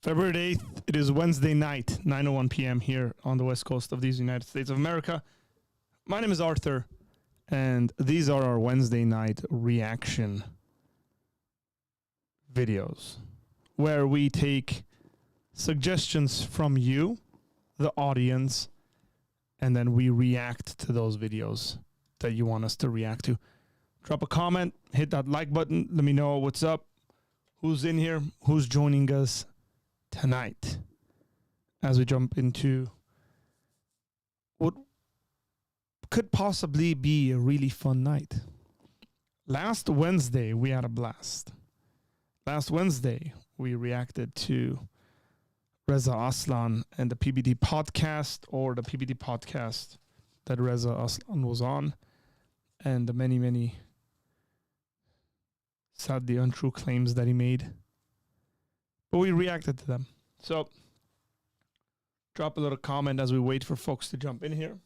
February 8th, it is Wednesday night, 9:01 p.m. here on the west coast of these United States of America. My name is Arthur, and these are our Wednesday night reaction videos, where we take suggestions from you, the audience, and then we react to those videos that you want us to react to. Drop a comment, hit that like button, let me know what's up, who's in here, who's joining us tonight as we jump into what could possibly be a really fun night. Last Wednesday, we had a blast. Last Wednesday, we reacted to Reza Aslan and the PBD podcast, or the PBD podcast that Reza Aslan was on, and the many, many sadly untrue claims that he made. But we reacted to them. So, drop a little comment as we wait for folks to jump in here.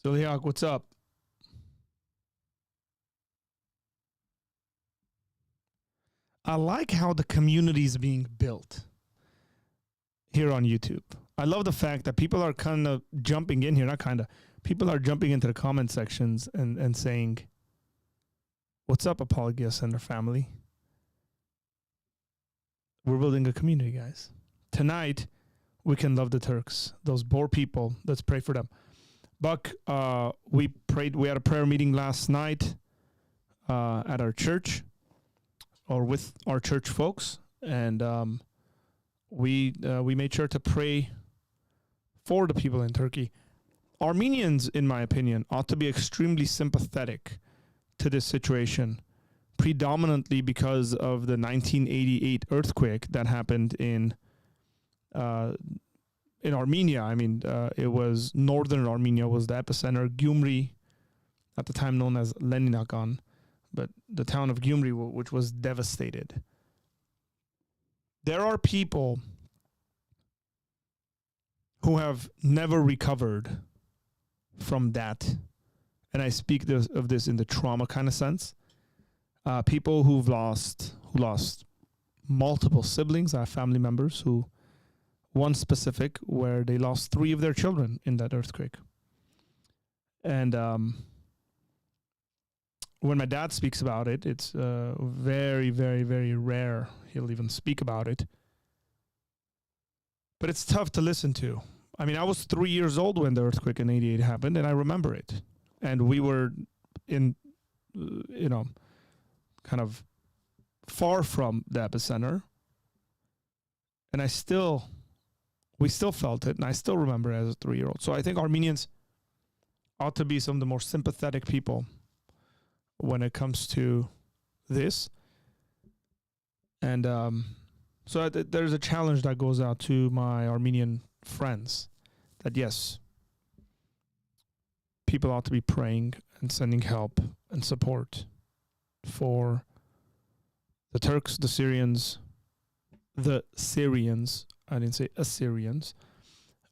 So, Liak, what's up? I like how the community is being built here on YouTube. I love the fact that people are kind of jumping in here, people are jumping into the comment sections and saying, what's up, Apologia Center family? We're building a community, guys. Tonight, we can love the Turks, those Boer people. Let's pray for them. Buck, we had a prayer meeting last night at our church, or with our church folks, and we made sure to pray for the people in Turkey. Armenians, in my opinion, ought to be extremely sympathetic to this situation, predominantly because of the 1988 earthquake that happened in Armenia. I mean, it was northern Armenia was the epicenter. Gyumri, at the time known as Leninakan, but the town of Gyumri, which was devastated. There are people who have never recovered from that, and I speak of this in the trauma kind of sense. People who lost multiple siblings. I have family members who, one specific, where they lost 3 of their children in that earthquake. And when my dad speaks about it, it's very, very, very rare he'll even speak about it. But it's tough to listen to. I mean, I was 3 years old when the earthquake in 88 happened, and I remember it. And we were in, kind of far from the epicenter. And we still felt it, and I still remember it as a 3-year-old. So I think Armenians ought to be some of the more sympathetic people when it comes to this. And so there's a challenge that goes out to my Armenian friends that, yes, people ought to be praying and sending help and support for the Turks, the Syrians, I didn't say Assyrians,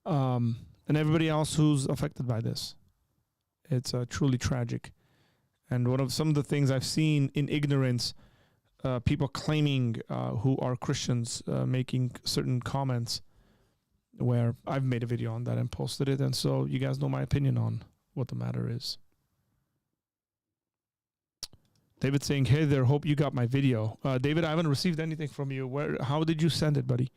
and everybody else who's affected by this. It's truly tragic. And some of the things I've seen in ignorance, people claiming who are Christians making certain comments, where I've made a video on that and posted it, and so you guys know my opinion on what the matter is. David saying, hey there, hope you got my video. David, I haven't received anything from you. How did you send it, buddy?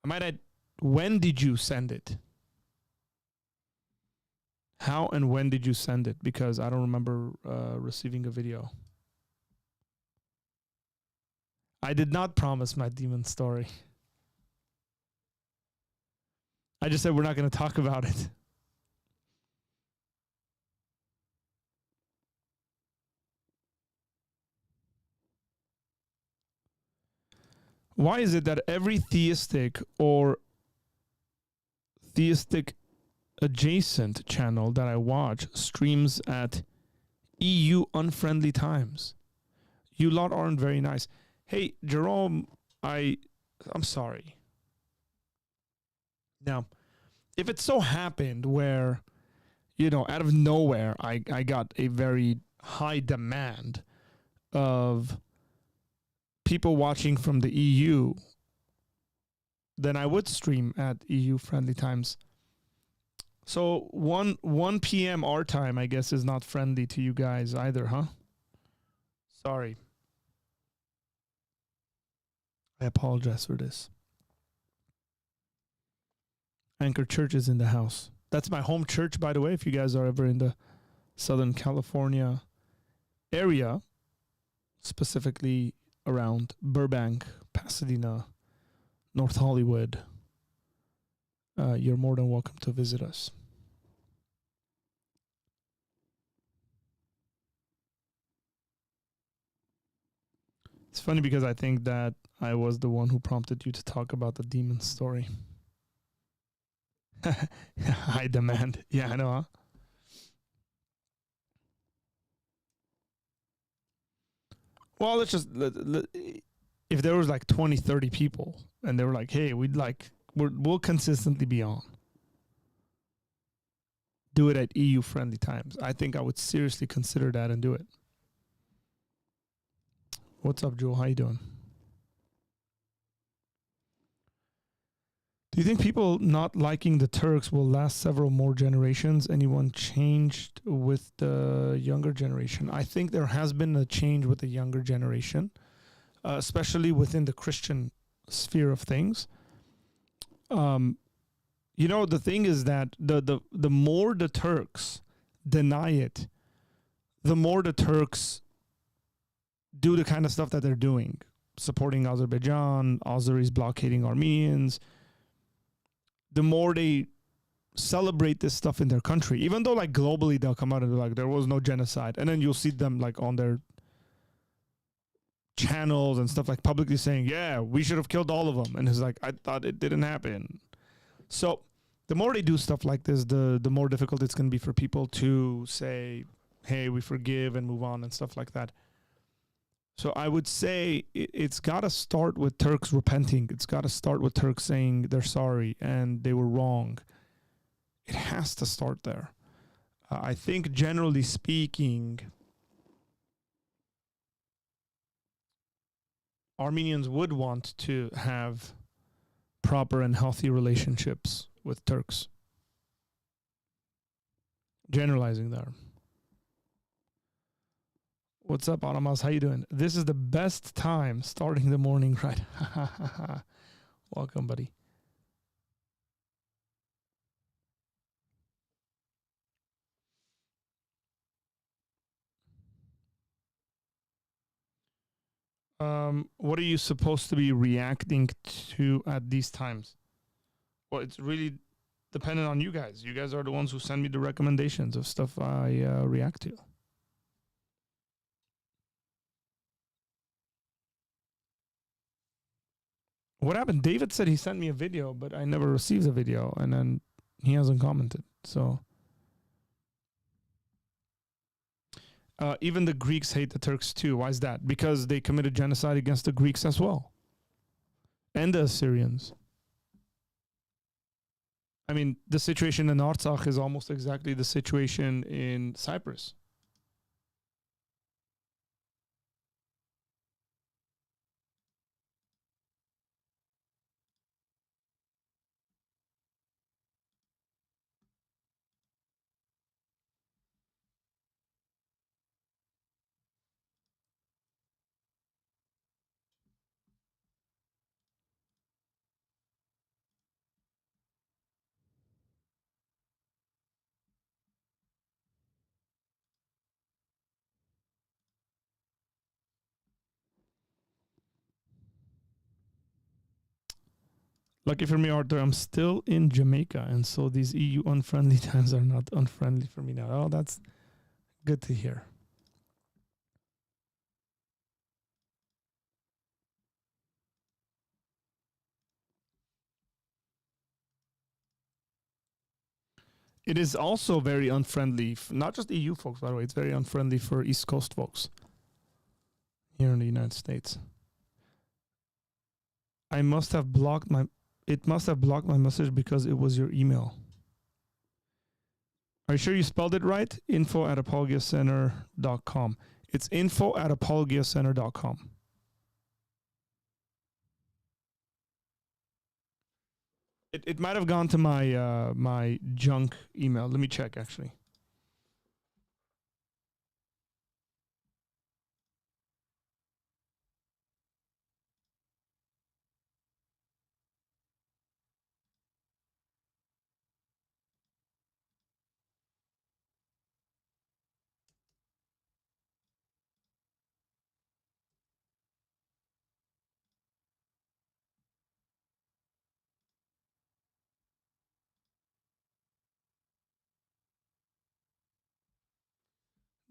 I might add, when did you send it? How and when did you send it? Because I don't remember receiving a video. I did not promise my demon story. I just said we're not going to talk about it. Why is it that every theistic or theistic adjacent channel that I watch streams at EU unfriendly times? You lot aren't very nice. Hey, Jerome, I'm sorry. Now, if it so happened where, out of nowhere, I got a very high demand of people watching from the EU, then I would stream at EU friendly times. So 1 p.m. our time, I guess, is not friendly to you guys either, huh? Sorry. I apologize for this. Anchor Church is in the house. That's my home church, by the way, if you guys are ever in the Southern California area, specifically around Burbank, Pasadena, North Hollywood, you're more than welcome to visit us. It's funny because I think that I was the one who prompted you to talk about the demon story. High demand. Yeah, I know, huh? Well, if there was like 20, 30 people and they were like, hey, we'll consistently be on. Do it at EU friendly times. I think I would seriously consider that and do it. What's up, Jewel? How you doing? Do you think people not liking the Turks will last several more generations? Anyone changed with the younger generation? I think there has been a change with the younger generation, especially within the Christian sphere of things. The thing is that the more the Turks deny it, the more the Turks do the kind of stuff that they're doing, supporting Azerbaijan, Azeris blockading Armenians. The more they celebrate this stuff in their country, even though like globally they'll come out and be like, there was no genocide. And then you'll see them like on their channels and stuff like publicly saying, yeah, we should have killed all of them. And it's like, I thought it didn't happen. So the more they do stuff like this, the more difficult it's going to be for people to say, hey, we forgive and move on and stuff like that. So I would say it's got to start with Turks repenting. It's got to start with Turks saying they're sorry and they were wrong. It has to start there. I think generally speaking, Armenians would want to have proper and healthy relationships with Turks. Generalizing there. What's up, Anamas? How you doing? This is the best time starting the morning, right? Welcome, buddy. What are you supposed to be reacting to at these times? Well, it's really dependent on you guys. You guys are the ones who send me the recommendations of stuff I react to. What happened? David said he sent me a video, but I never received a video, and then he hasn't commented. So even the Greeks hate the Turks too. Why is that? Because they committed genocide against the Greeks as well, and the Assyrians. I mean, the situation in Artsakh is almost exactly the situation in Cyprus. Lucky for me, Arthur, I'm still in Jamaica, and so these EU unfriendly times are not unfriendly for me now. Oh, that's good to hear. It is also very unfriendly, not just EU folks, by the way. It's very unfriendly for East Coast folks here in the United States. It must have blocked my message because it was your email. Are you sure you spelled it right? info@apologiacenter.com. It's info@apologiacenter.com. It might have gone to my my junk email. Let me check, actually.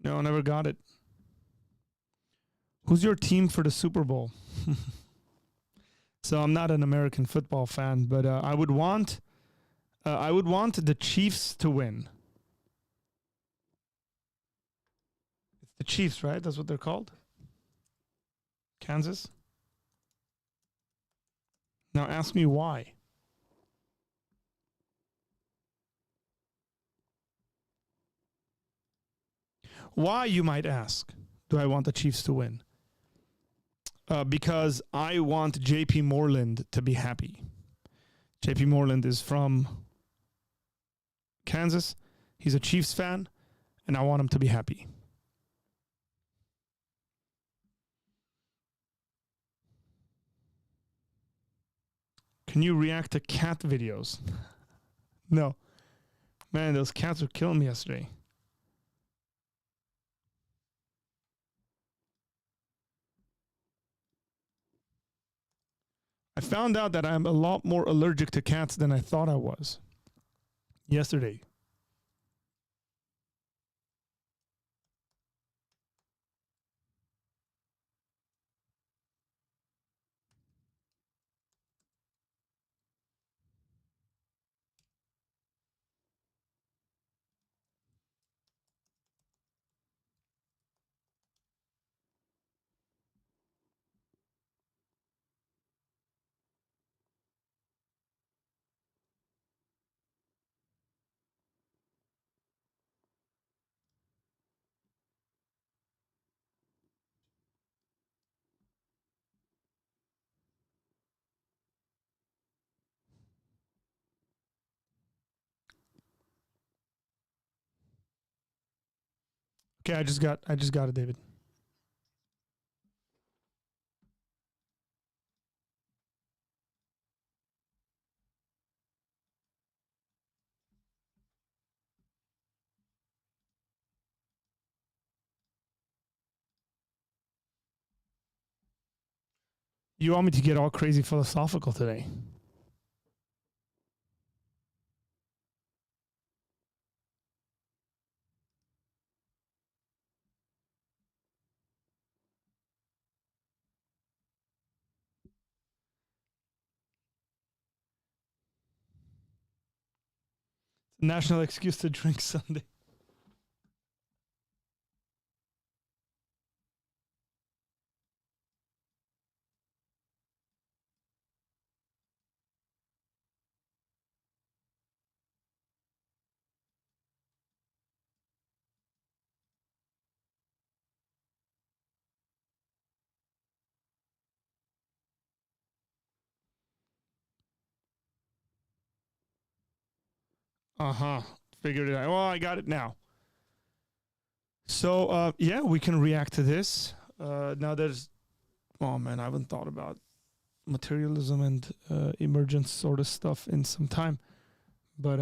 No, I never got it. Who's your team for the Super Bowl? So I'm not an American football fan, but I would want the Chiefs to win. It's the Chiefs, right? That's what they're called. Kansas. Now ask me why. Why, you might ask, do I want the Chiefs to win? Because I want JP Moreland to be happy. JP Moreland is from Kansas. He's a Chiefs fan, and I want him to be happy. Can you react to cat videos? No. Man, those cats were killing me yesterday. I found out that I'm a lot more allergic to cats than I thought I was yesterday. Okay, I just got it, David. You want me to get all crazy philosophical today? National excuse to drink Sunday. Uh-huh. Figured it out. Well, I got it now. So, yeah, we can react to this. Now there's, oh man, I haven't thought about materialism and emergence sort of stuff in some time, but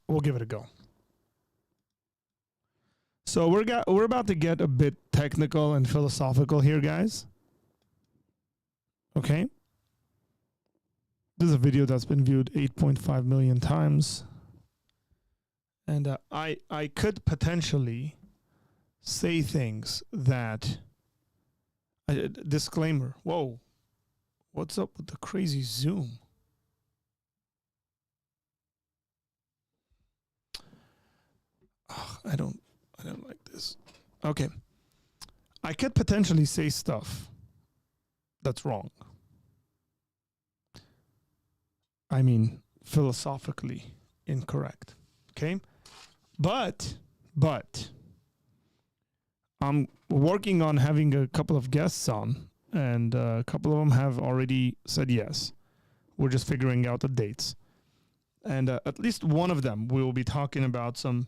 we'll give it a go. So we're about to get a bit technical and philosophical here, guys. Okay. This is a video that's been viewed 8.5 million times. And I could potentially say things that... disclaimer. Whoa. What's up with the crazy zoom? I don't like this. Okay. I could potentially say stuff that's wrong. I mean, philosophically incorrect. Okay? But I'm working on having a couple of guests on, and a couple of them have already said yes. We're just figuring out the dates. And at least one of them, we will be talking about some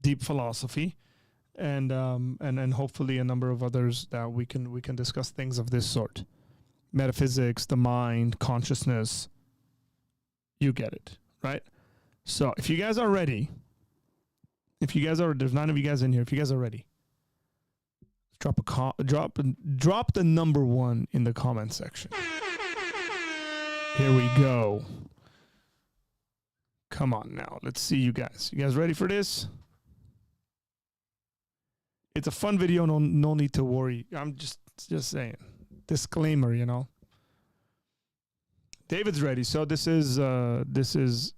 deep philosophy, and hopefully a number of others that we can discuss things of this sort. Metaphysics, the mind, consciousness. You get it, right? So if you guys are ready, there's 9 of you guys in here. If you guys are ready, drop the number 1 in the comment section. Here we go. Come on now. Let's see you guys. You guys ready for this? It's a fun video. No need to worry. I'm just saying. Disclaimer, you know. David's ready. So this is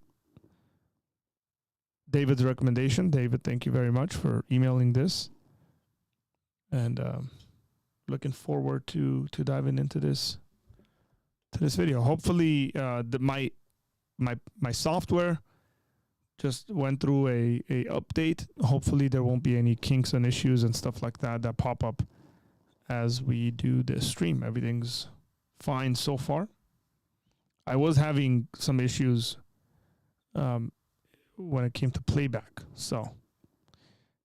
David's recommendation. David, thank you very much for emailing this. And looking forward to diving into this video. Hopefully my software just went through a update. Hopefully there won't be any kinks and issues and stuff like that pop up as we do this stream. Everything's fine so far. I was having some issues when it came to playback. So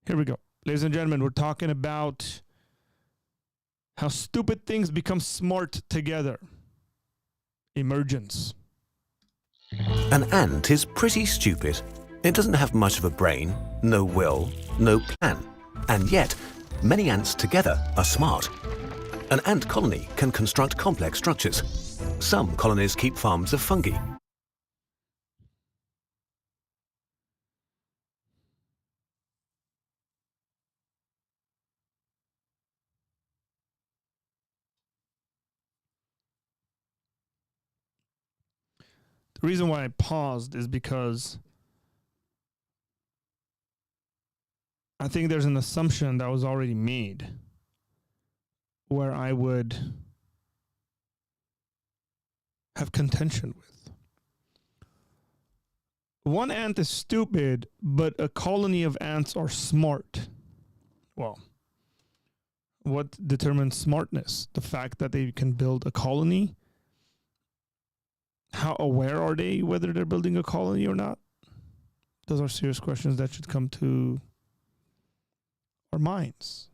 here we go. Ladies and gentlemen, we're talking about how stupid things become smart together. Emergence. An ant is pretty stupid. It doesn't have much of a brain, no will, no plan. And yet, many ants together are smart. An ant colony can construct complex structures. Some colonies keep farms of fungi. The reason why I paused is because I think there's an assumption that was already made where I would have contention with. One ant is stupid, but a colony of ants are smart. Well, what determines smartness? The fact that they can build a colony? How aware are they whether they're building a colony or not? Those are serious questions that should come to our minds.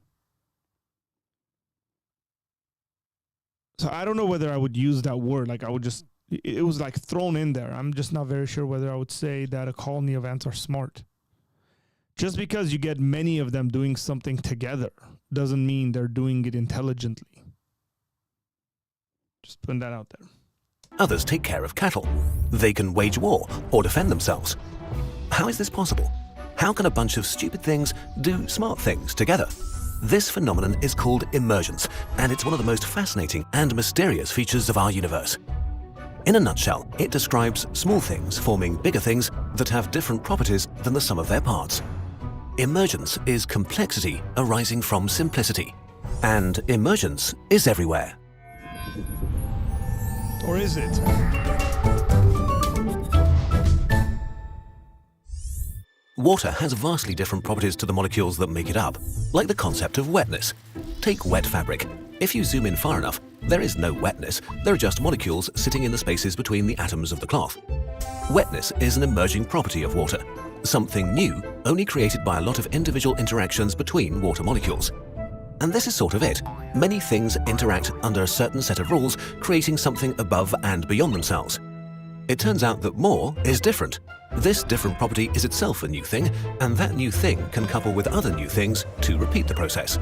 So I don't know whether I would use that word. Like I would just, it was like thrown in there. I'm just not very sure whether I would say that a colony of ants are smart. Just because you get many of them doing something together doesn't mean they're doing it intelligently. Just putting that out there. Others take care of cattle. They can wage war or defend themselves. How is this possible? How can a bunch of stupid things do smart things together? This phenomenon is called emergence, and it's one of the most fascinating and mysterious features of our universe. In a nutshell, it describes small things forming bigger things that have different properties than the sum of their parts. Emergence is complexity arising from simplicity, and emergence is everywhere. Or is it? Water has vastly different properties to the molecules that make it up, like the concept of wetness. Take wet fabric. If you zoom in far enough, there is no wetness, there are just molecules sitting in the spaces between the atoms of the cloth. Wetness is an emerging property of water, something new, only created by a lot of individual interactions between water molecules. And this is sort of it. Many things interact under a certain set of rules, creating something above and beyond themselves. It turns out that more is different. This different property is itself a new thing, and that new thing can couple with other new things to repeat the process.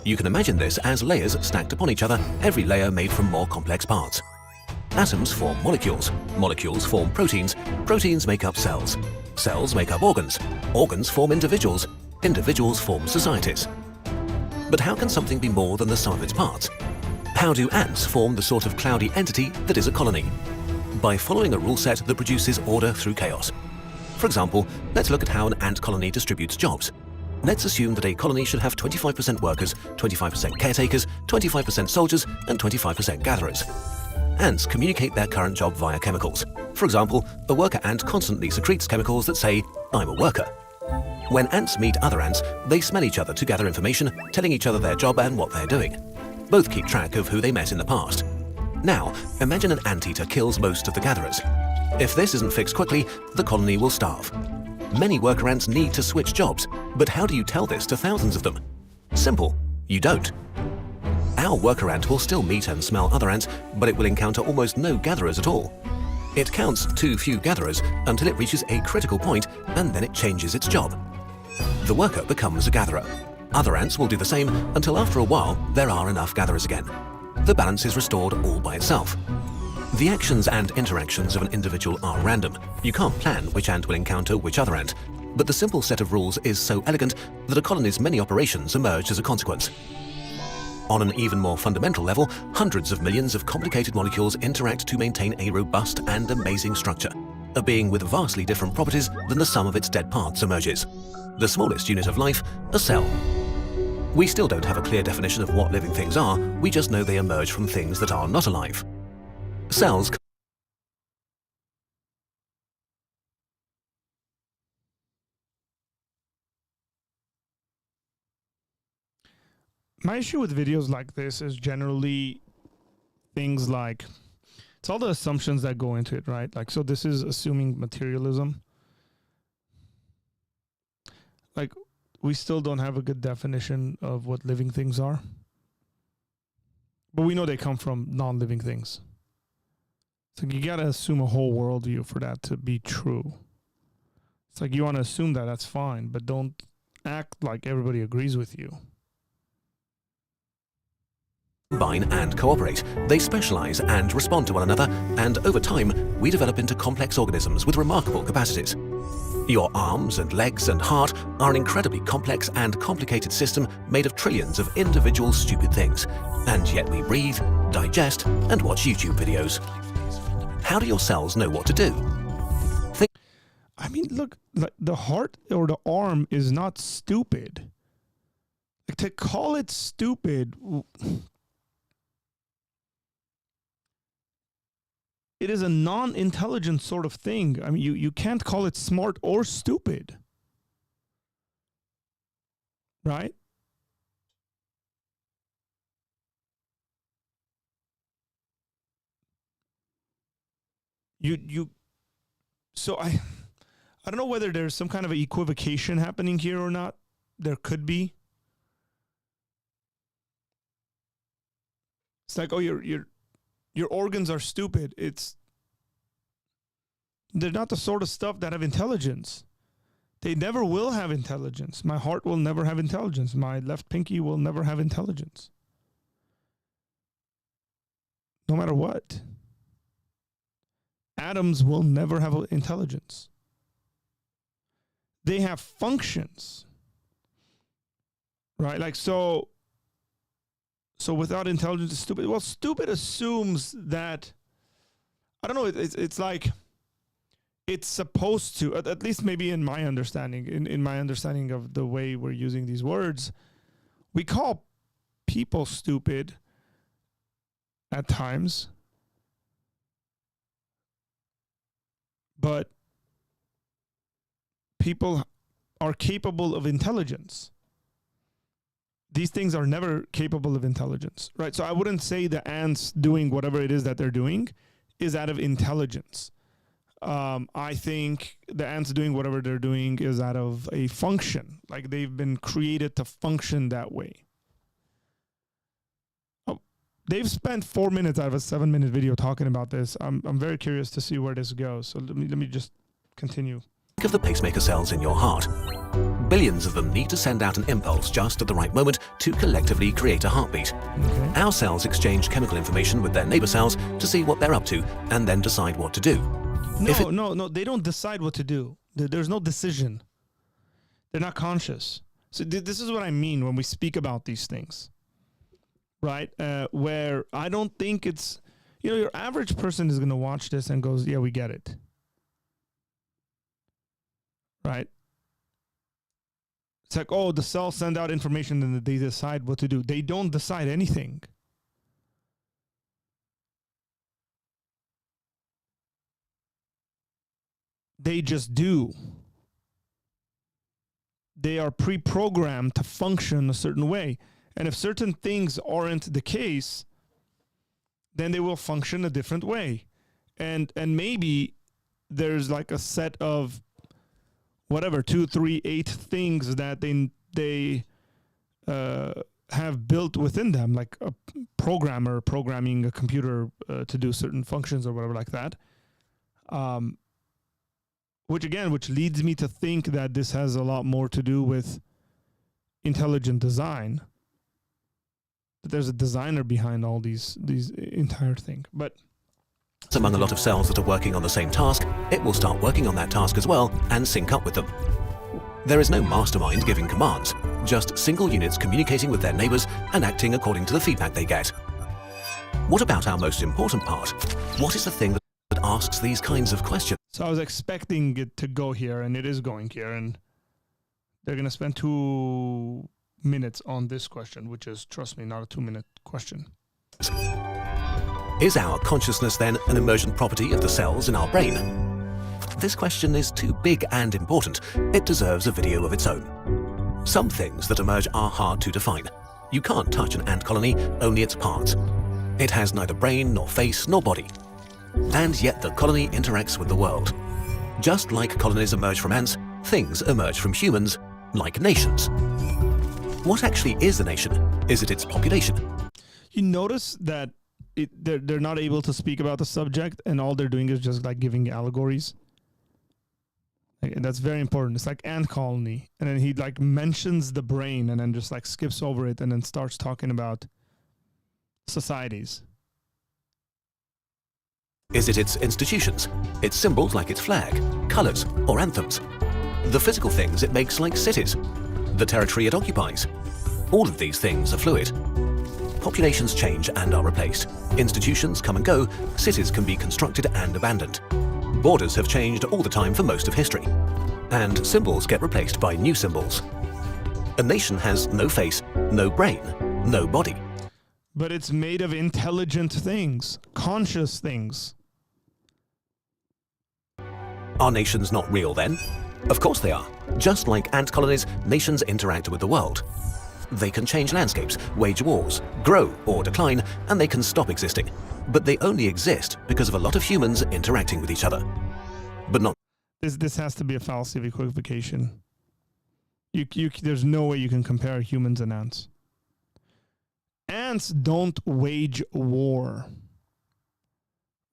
You can imagine this as layers stacked upon each other, every layer made from more complex parts. Atoms form molecules, molecules form proteins, proteins make up cells, cells make up organs, organs form individuals, individuals form societies. But how can something be more than the sum of its parts? How do ants form the sort of cloudy entity that is a colony? By following a rule set that produces order through chaos. For example, let's look at how an ant colony distributes jobs. Let's assume that a colony should have 25% workers, 25% caretakers, 25% soldiers, and 25% gatherers. Ants communicate their current job via chemicals. For example, a worker ant constantly secretes chemicals that say, "I'm a worker." When ants meet other ants, they smell each other to gather information, telling each other their job and what they're doing. Both keep track of who they met in the past. Now, imagine an anteater kills most of the gatherers. If this isn't fixed quickly, the colony will starve. Many worker ants need to switch jobs, but how do you tell this to thousands of them? Simple, you don't. Our worker ant will still meet and smell other ants, but it will encounter almost no gatherers at all. It counts too few gatherers until it reaches a critical point, and then it changes its job. The worker becomes a gatherer. Other ants will do the same until after a while there are enough gatherers again. The balance is restored all by itself. The actions and interactions of an individual are random. You can't plan which ant will encounter which other ant, but the simple set of rules is so elegant that a colony's many operations emerge as a consequence. On an even more fundamental level, hundreds of millions of complicated molecules interact to maintain a robust and amazing structure. A being with vastly different properties than the sum of its dead parts emerges. The smallest unit of life, a cell. We still don't have a clear definition of what living things are, we just know they emerge from things that are not alive. Cells. My issue with videos like this is generally things like, it's all the assumptions that go into it, right? Like, so this is assuming materialism. Like, we still don't have a good definition of what living things are. But we know they come from non-living things. So you got to assume a whole worldview for that to be true. It's like, you want to assume that, that's fine, but don't act like everybody agrees with you. Combine and cooperate. They specialize and respond to one another, and over time, we develop into complex organisms with remarkable capacities. Your arms and legs and heart are an incredibly complex and complicated system made of trillions of individual stupid things. And yet we breathe, digest, and watch YouTube videos. How do your cells know what to do? I mean, look, like the heart or the arm is not stupid. Like, to call it stupid, it is a non-intelligent sort of thing. I mean, you can't call it smart or stupid. Right? So I don't know whether there's some kind of equivocation happening here or not. There could be. It's like, oh, your organs are stupid. They're not the sort of stuff that have intelligence. They never will have intelligence. My heart will never have intelligence. My left pinky will never have intelligence. No matter what. Atoms will never have intelligence. They have functions. Right? Like, so without intelligence is stupid. Well, stupid assumes that, I don't know, it's like, it's supposed to, at least maybe in my understanding, in my understanding of the way we're using these words, we call people stupid at times, but people are capable of intelligence. These things are never capable of intelligence, right? So I wouldn't say the ants doing whatever it is that they're doing is out of intelligence. I think the ants doing whatever they're doing is out of a function. Like, they've been created to function that way. Oh, they've spent 4 minutes out of a 7-minute video talking about this. I'm very curious to see where this goes. So let me just continue. Think of the pacemaker cells in your heart. Billions of them need to send out an impulse just at the right moment to collectively create a heartbeat. Okay. Our cells exchange chemical information with their neighbor cells to see what they're up to and then decide what to do. No, they don't decide what to do. There's no decision. They're not conscious. So this is what I mean when we speak about these things, right? Where I don't think it's, your average person is going to watch this and goes, yeah, we get it. Right? It's like, oh, the cells send out information and they decide what to do. They don't decide anything. They just do. They are pre-programmed to function a certain way. And if certain things aren't the case, then they will function a different way. And maybe there's like a set of whatever, 2, 3, 8 things that they have built within them, like a programmer programming a computer to do certain functions or whatever like that. Which leads me to think that this has a lot more to do with intelligent design. That there's a designer behind all these entire thing. But among a lot of cells that are working on the same task, it will start working on that task as well and sync up with them. There is no mastermind giving commands, just single units communicating with their neighbors and acting according to the feedback they get. What about our most important part? What is the thing that asks these kinds of questions? So I was expecting it to go here, and it is going here, and they're going to spend 2 minutes on this question, which is, trust me, not a 2-minute question. Is our consciousness then an emergent property of the cells in our brain? This question is too big and important. It deserves a video of its own. Some things that emerge are hard to define. You can't touch an ant colony, only its parts. It has neither brain, nor face, nor body. And yet the colony interacts with the world. Just like colonies emerge from ants, things emerge from humans, like nations. What actually is a nation? Is it its population? You notice that they're not able to speak about the subject, and all they're doing is just like giving allegories. Like, that's very important. It's like ant colony, and then he like mentions the brain and then just like skips over it and then starts talking about societies. Is it its institutions, its symbols like its flag, colors, or anthems? The physical things it makes like cities, the territory it occupies. All of these things are fluid. Populations change and are replaced. Institutions come and go, cities can be constructed and abandoned. Borders have changed all the time for most of history. And symbols get replaced by new symbols. A nation has no face, no brain, no body. But it's made of intelligent things, conscious things. Are nations not real then? Of course they are. Just like ant colonies, nations interact with the world. They can change landscapes, wage wars, grow or decline, and they can stop existing. But they only exist because of a lot of humans interacting with each other. But not... This has to be a fallacy of equivocation. There's no way you can compare humans and ants. Ants don't wage war.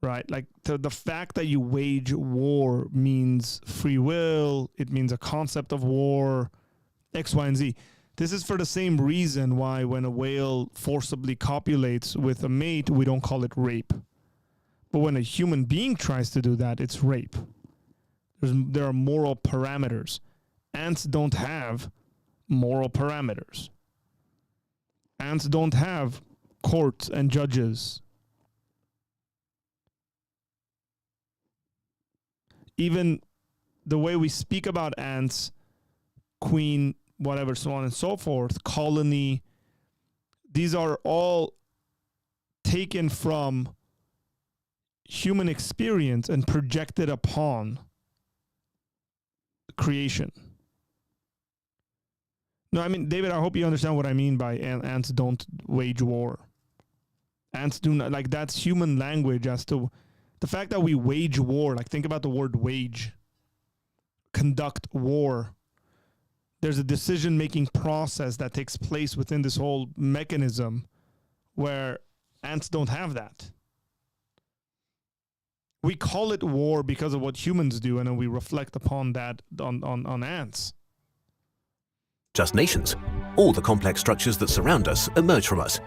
Right? Like the fact that you wage war means free will, it means a concept of war, X, Y, and Z. This is for the same reason why when a whale forcibly copulates with a mate, we don't call it rape. But when a human being tries to do that, it's rape. There are moral parameters. Ants don't have moral parameters. Ants don't have courts and judges. Even the way we speak about ants, queen, whatever, so on and so forth, colony, these are all taken from human experience and projected upon creation. No, I mean, David, I hope you understand what I mean by ants don't wage war. Ants do not, like, that's human language as to the fact that we wage war. Like, think about the word wage, conduct war. There's a decision-making process that takes place within this whole mechanism where ants don't have that. We call it war because of what humans do, and then we reflect upon that on ants. Just nations. All the complex structures that surround us emerge from us.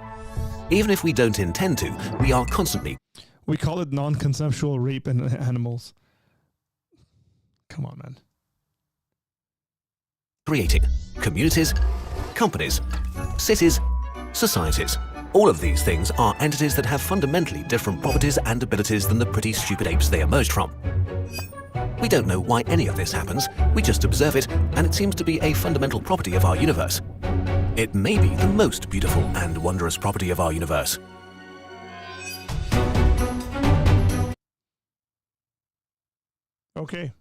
Even if we don't intend to, we are constantly... We call it non-consensual rape in animals. Come on, man. Creating communities, companies, cities, societies. All of these things are entities that have fundamentally different properties and abilities than the pretty stupid apes they emerged from. We don't know why any of this happens, we just observe it, and it seems to be a fundamental property of our universe. It may be the most beautiful and wondrous property of our universe. Okay.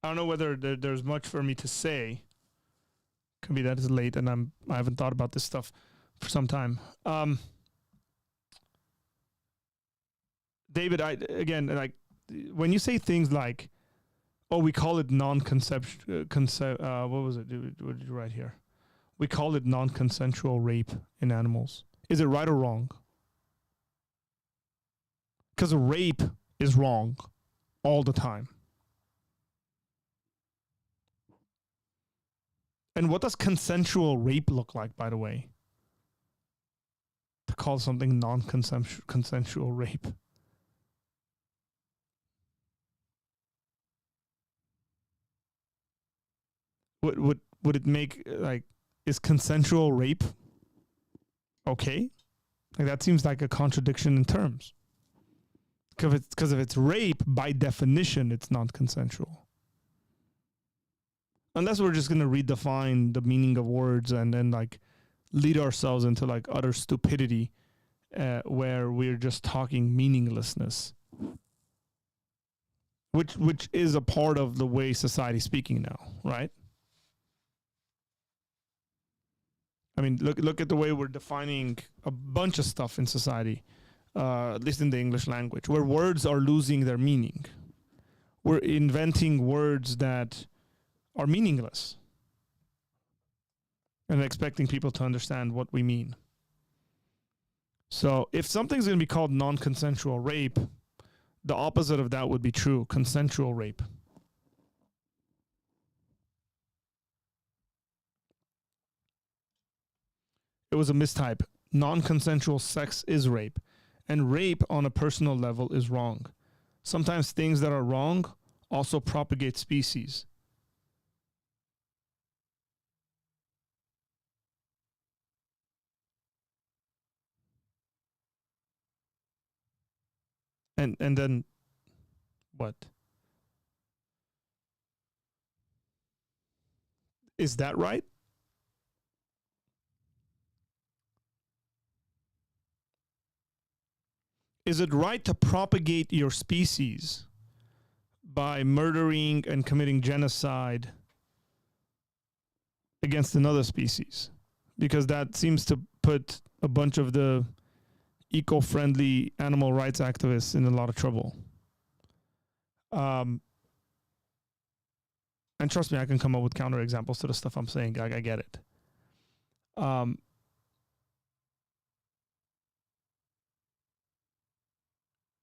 I don't know whether there's much for me to say. Could be that it's late and I haven't thought about this stuff for some time. David, when you say things like, "Oh, we call it non-conceptual," what was it? What did you write here? We call it non-consensual rape in animals. Is it right or wrong? Because rape is wrong all the time. And what does consensual rape look like, by the way? To call something non-consensual rape. Would it make, like, is consensual rape okay? Like, that seems like a contradiction in terms. Because if it's rape, by definition, it's not consensual. Unless we're just going to redefine the meaning of words and then, like, lead ourselves into, like, utter stupidity where we're just talking meaninglessness. Which is a part of the way society's speaking now, right? I mean, look at the way we're defining a bunch of stuff in society, at least in the English language, where words are losing their meaning. We're inventing words that are meaningless and expecting people to understand what we mean. So if something's going to be called non-consensual rape, the opposite of that would be true, consensual rape. It was a mistype. Non-consensual sex is rape, and rape on a personal level is wrong. Sometimes things that are wrong also propagate species. And then what? Is that right? Is it right to propagate your species by murdering and committing genocide against another species? Because that seems to put a bunch of the eco-friendly animal rights activists in a lot of trouble. And trust me, I can come up with counterexamples to the stuff I'm saying. I get it.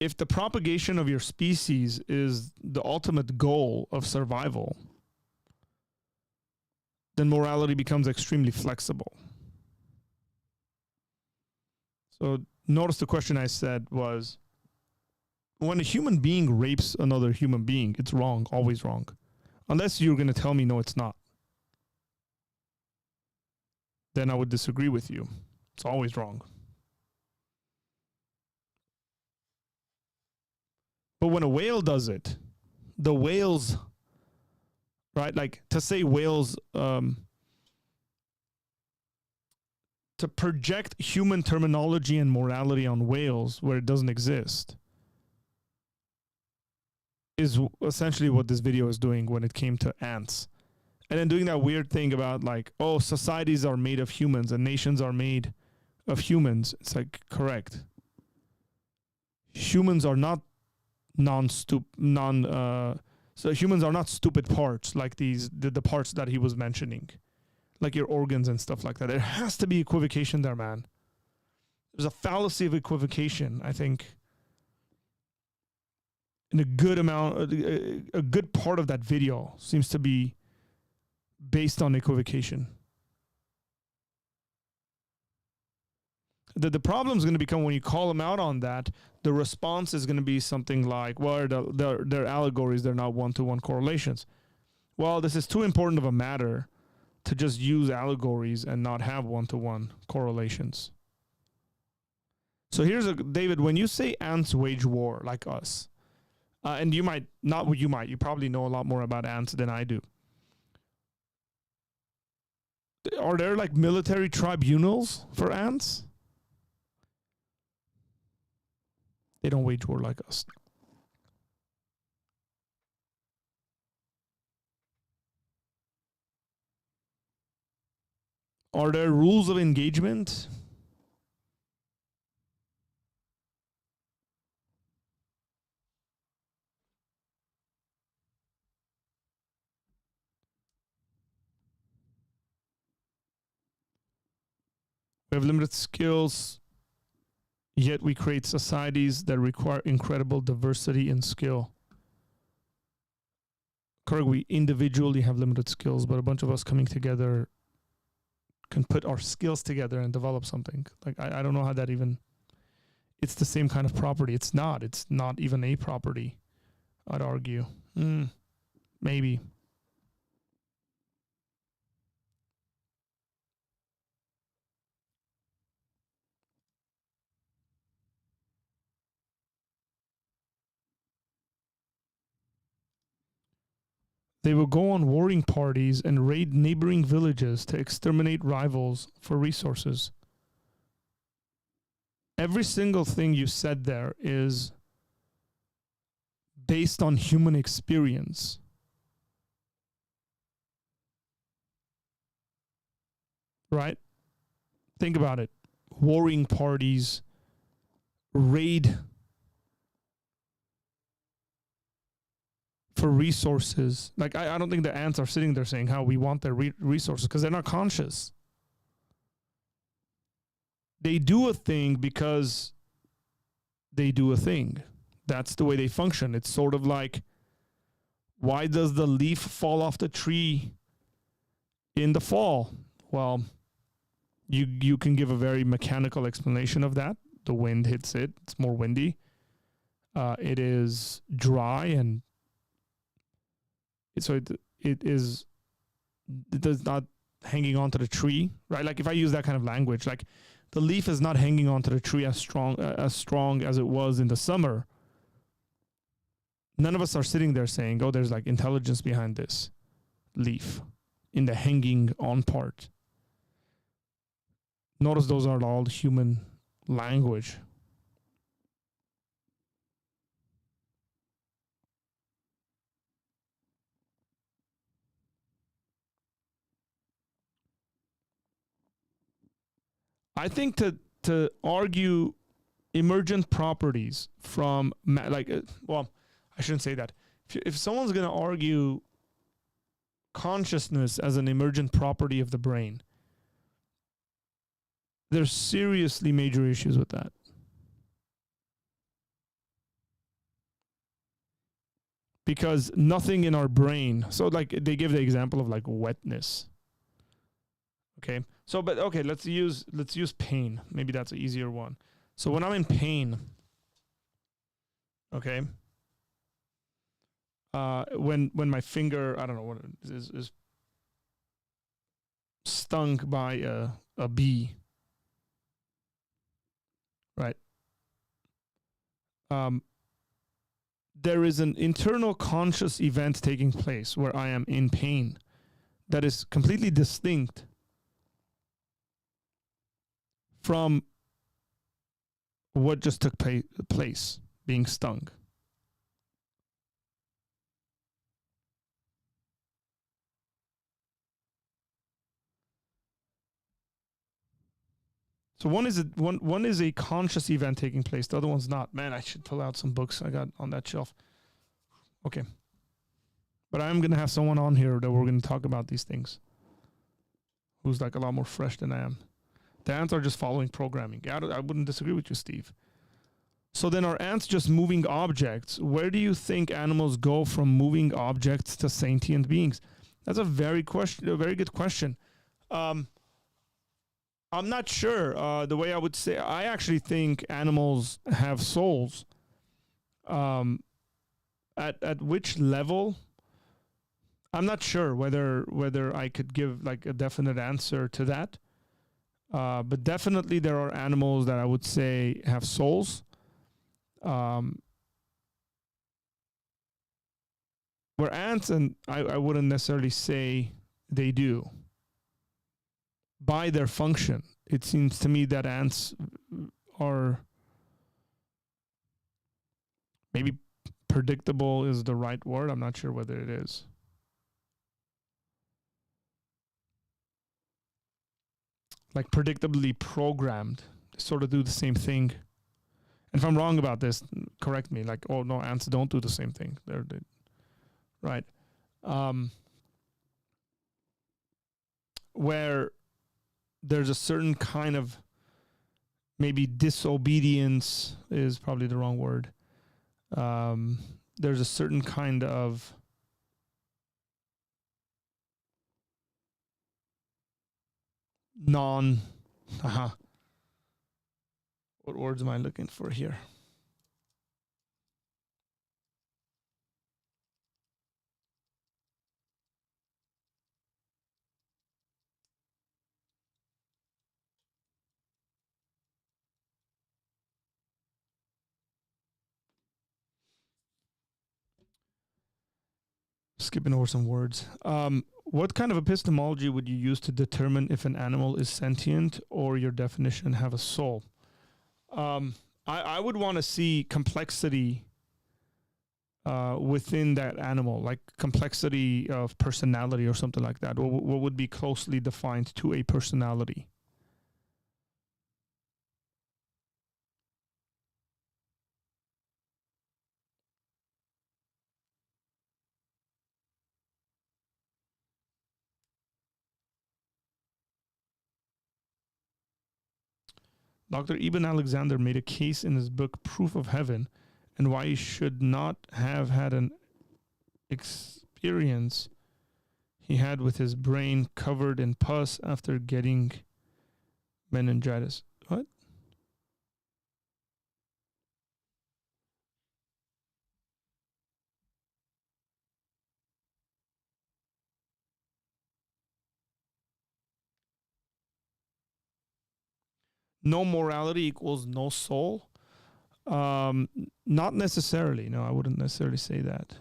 If the propagation of your species is the ultimate goal of survival, then morality becomes extremely flexible. So notice the question I said was, when a human being rapes another human being, it's wrong, always wrong. Unless you're going to tell me, no, it's not. Then I would disagree with you. It's always wrong. But when a whale does it, the whales, right? Like, to say whales, to project human terminology and morality on whales where it doesn't exist is essentially what this video is doing when it came to ants. And then doing that weird thing about, like, oh, societies are made of humans and nations are made of humans. It's like, correct. Humans are not so humans are not stupid parts like the parts that he was mentioning, like your organs and stuff like that. There has to be equivocation there, man. There's a fallacy of equivocation, I think, in a good amount. A good part of that video seems to be based on equivocation. The problem is going to become when you call them out on that, the response is going to be something like, well, they're allegories, they're not one-to-one correlations. Well, this is too important of a matter to just use allegories and not have one-to-one correlations. So here's David, when you say ants wage war like us, and you probably know a lot more about ants than I do. Are there like military tribunals for ants? They don't wage war like us. Are there rules of engagement? We have limited skills, yet we create societies that require incredible diversity and skill. Correct, we individually have limited skills, but a bunch of us coming together can put our skills together and develop something. Like, I don't know how that even, it's the same kind of property. It's not even a property, I'd argue. Maybe. They will go on warring parties and raid neighboring villages to exterminate rivals for resources. Every single thing you said there is based on human experience. Right? Think about it. Warring parties, raid for resources. Like, I don't think the ants are sitting there saying how we want their resources, because they're not conscious. They do a thing because they do a thing. That's the way they function. It's sort of like, why does the leaf fall off the tree in the fall? Well, you can give a very mechanical explanation of that. The wind hits it. It's more windy. It is dry, and it does not hanging onto the tree, right? Like, if I use that kind of language, like, the leaf is not hanging onto the tree as strong as it was in the summer. None of us are sitting there saying, oh, there's like intelligence behind this leaf in the hanging on part. Notice those are all human language. I think to argue emergent properties from, well, I shouldn't say that. If someone's going to argue consciousness as an emergent property of the brain, there's seriously major issues with that. Because nothing in our brain, so like they give the example of like wetness. Okay. So, but okay, let's use pain. Maybe that's an easier one. So when I'm in pain, okay, when my finger, I don't know what it is stung by a bee, right? There is an internal conscious event taking place where I am in pain that is completely distinct from what just took place, being stung. So one is a conscious event taking place. The other one's not. Man, I should pull out some books I got on that shelf. Okay. But I'm going to have someone on here that we're going to talk about these things, who's like a lot more fresh than I am. The ants are just following programming. I wouldn't disagree with you, Steve. So then, are ants just moving objects? Where do you think animals go from moving objects to sentient beings? That's a very good question. I'm not sure. The way I would say, I actually think animals have souls. At which level? I'm not sure whether I could give like a definite answer to that. But definitely there are animals that I would say have souls. Where ants, and I wouldn't necessarily say they do. By their function, it seems to me that ants are, maybe predictable is the right word. I'm not sure whether it is. Like predictably programmed, sort of do the same thing. And if I'm wrong about this, correct me. Like, oh no, ants don't do the same thing. They right. Where there's a certain kind of, maybe disobedience is probably the wrong word. There's a certain kind of what words am I looking for here? Skipping over some words. What kind of epistemology would you use to determine if an animal is sentient, or your definition have a soul? I would want to see complexity within that animal, like complexity of personality or something like that. What would be closely defined to a personality? Dr. Ibn Alexander made a case in his book Proof of Heaven and why he should not have had an experience he had with his brain covered in pus after getting meningitis. What? No morality equals no soul? Not necessarily. No, I wouldn't necessarily say that.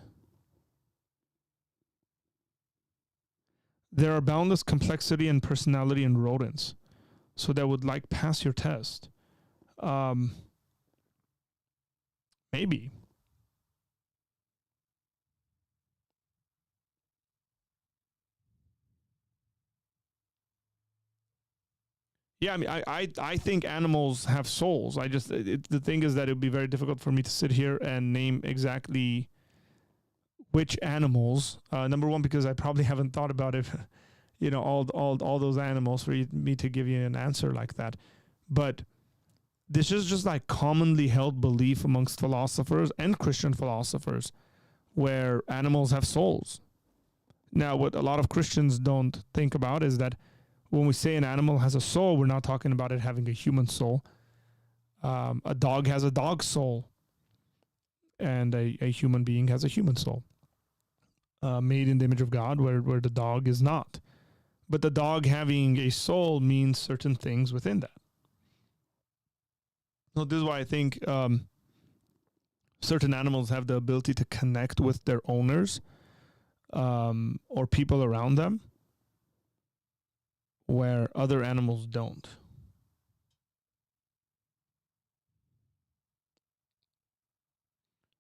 There are boundless complexity and personality in rodents, so that would like pass your test. Maybe. Yeah, I mean, I think animals have souls. I just, the thing is that it would be very difficult for me to sit here and name exactly which animals. Number one, because I probably haven't thought about it, all those animals for me to give you an answer like that. But this is just like commonly held belief amongst philosophers and Christian philosophers, where animals have souls. Now, what a lot of Christians don't think about is that when we say an animal has a soul, we're not talking about it having a human soul. A dog has a dog soul, and a human being has a human soul, made in the image of God, where the dog is not. But the dog having a soul means certain things within that. So this is why I think certain animals have the ability to connect with their owners, or people around them, where other animals don't.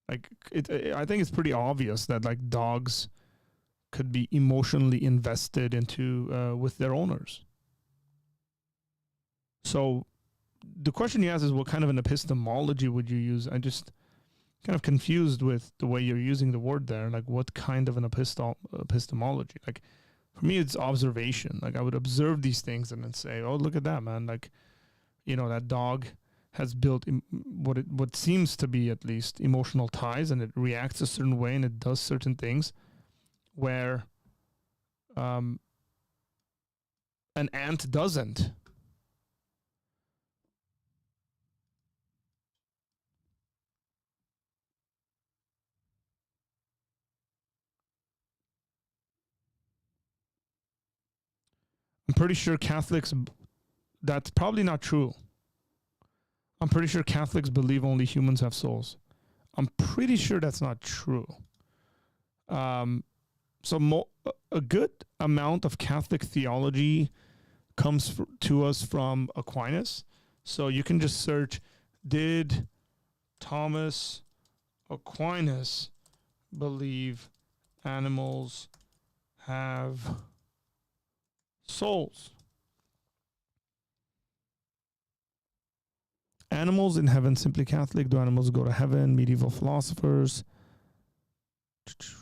Like I think it's pretty obvious that like dogs could be emotionally invested into with their owners. So the question you asked is, what kind of an epistemology would you use? I just kind of confused with the way you're using the word there. Like, what kind of an epistemology? Like, for me, it's observation. Like, I would observe these things and then say, oh, look at that, man. Like, that dog has built what seems to be at least emotional ties, and it reacts a certain way and it does certain things where an ant doesn't. I'm pretty sure Catholics that's probably not true. I'm pretty sure Catholics believe only humans have souls. I'm pretty sure that's not true. So a good amount of Catholic theology comes to us from Aquinas. So you can just search, did Thomas Aquinas believe animals have souls? Animals in heaven, simply Catholic. Do animals go to heaven? Medieval philosophers. Let's see.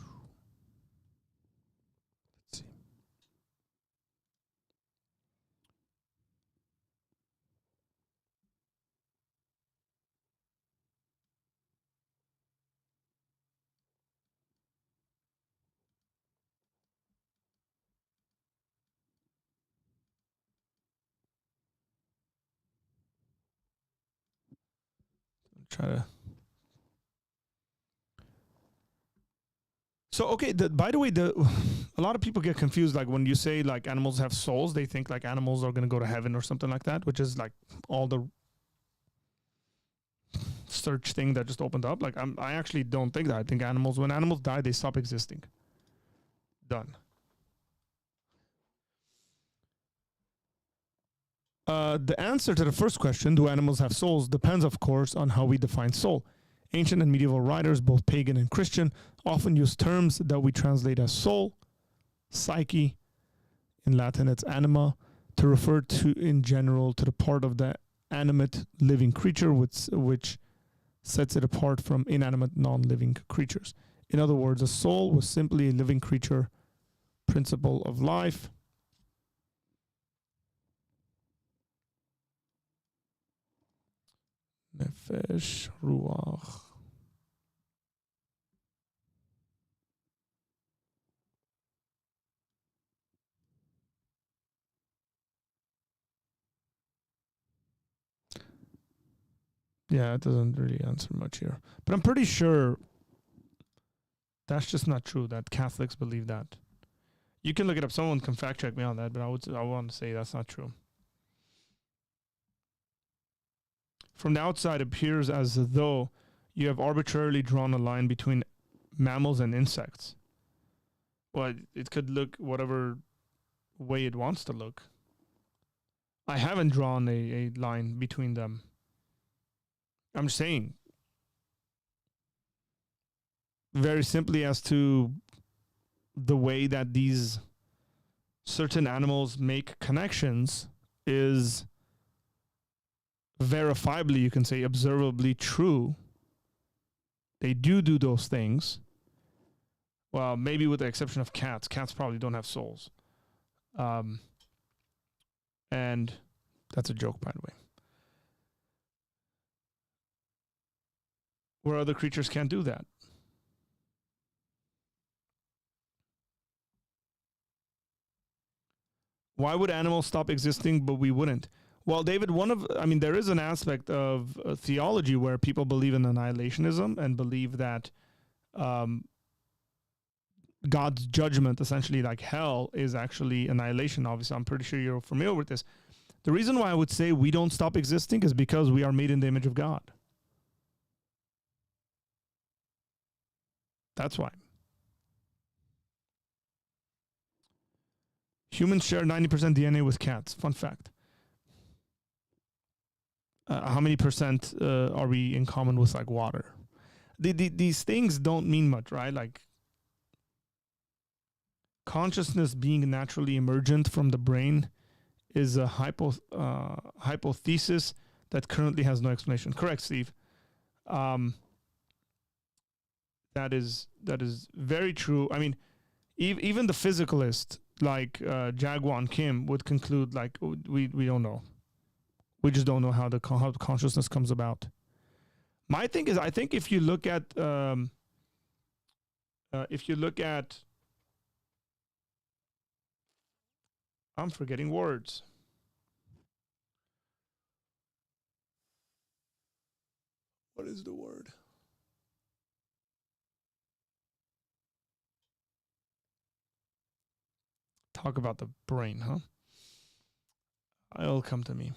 Try to. So okay. By the way, a lot of people get confused. Like when you say like animals have souls, they think like animals are going to go to heaven or something like that, which is like all the search thing that just opened up. Like I actually don't think that. I think animals, when animals die, they stop existing. Done. The answer to the first question, do animals have souls, depends, of course, on how we define soul. Ancient and medieval writers, both pagan and Christian, often use terms that we translate as soul, psyche, in Latin it's anima, to refer to, in general, to the part of the animate living creature which sets it apart from inanimate non-living creatures. In other words, a soul was simply a living creature, principle of life. Nefesh, ruach. Yeah, it doesn't really answer much here. But I'm pretty sure that's just not true, that Catholics believe that. You can look it up. Someone can fact check me on that, but I want to say that's not true. From the outside, it appears as though you have arbitrarily drawn a line between mammals and insects. Well, it could look whatever way it wants to look. I haven't drawn a line between them. I'm saying very simply as to the way that these certain animals make connections is verifiably, you can say, observably true. They do those things. Well, maybe with the exception of cats. Cats probably don't have souls. And that's a joke, by the way. Where other creatures can't do that. Why would animals stop existing, but we wouldn't? Well, David, there is an aspect of theology where people believe in annihilationism and believe that God's judgment, essentially like hell, is actually annihilation. Obviously, I'm pretty sure you're familiar with this. The reason why I would say we don't stop existing is because we are made in the image of God. That's why. Humans share 90% DNA with cats. Fun fact. How many percent are we in common with like water? These things don't mean much, right? Like consciousness being naturally emergent from the brain is a hypothesis that currently has no explanation. Correct, Steve. That is very true. I mean, even the physicalist like Jaegwon Kim would conclude like we don't know. We just don't know how how consciousness comes about. My thing is, I think if you look at I'm forgetting words. What is the word? Talk about the brain, huh? It'll come to me.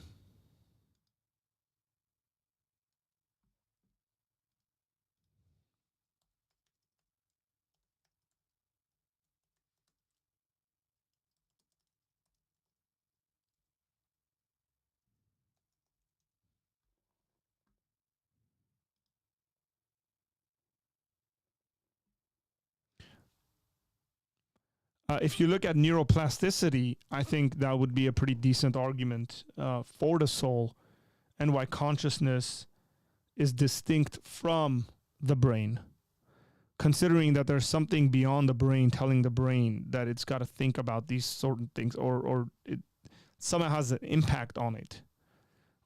If you look at neuroplasticity, I think that would be a pretty decent argument for the soul and why consciousness is distinct from the brain, considering that there's something beyond the brain telling the brain that it's got to think about these certain things, or it somehow has an impact on it,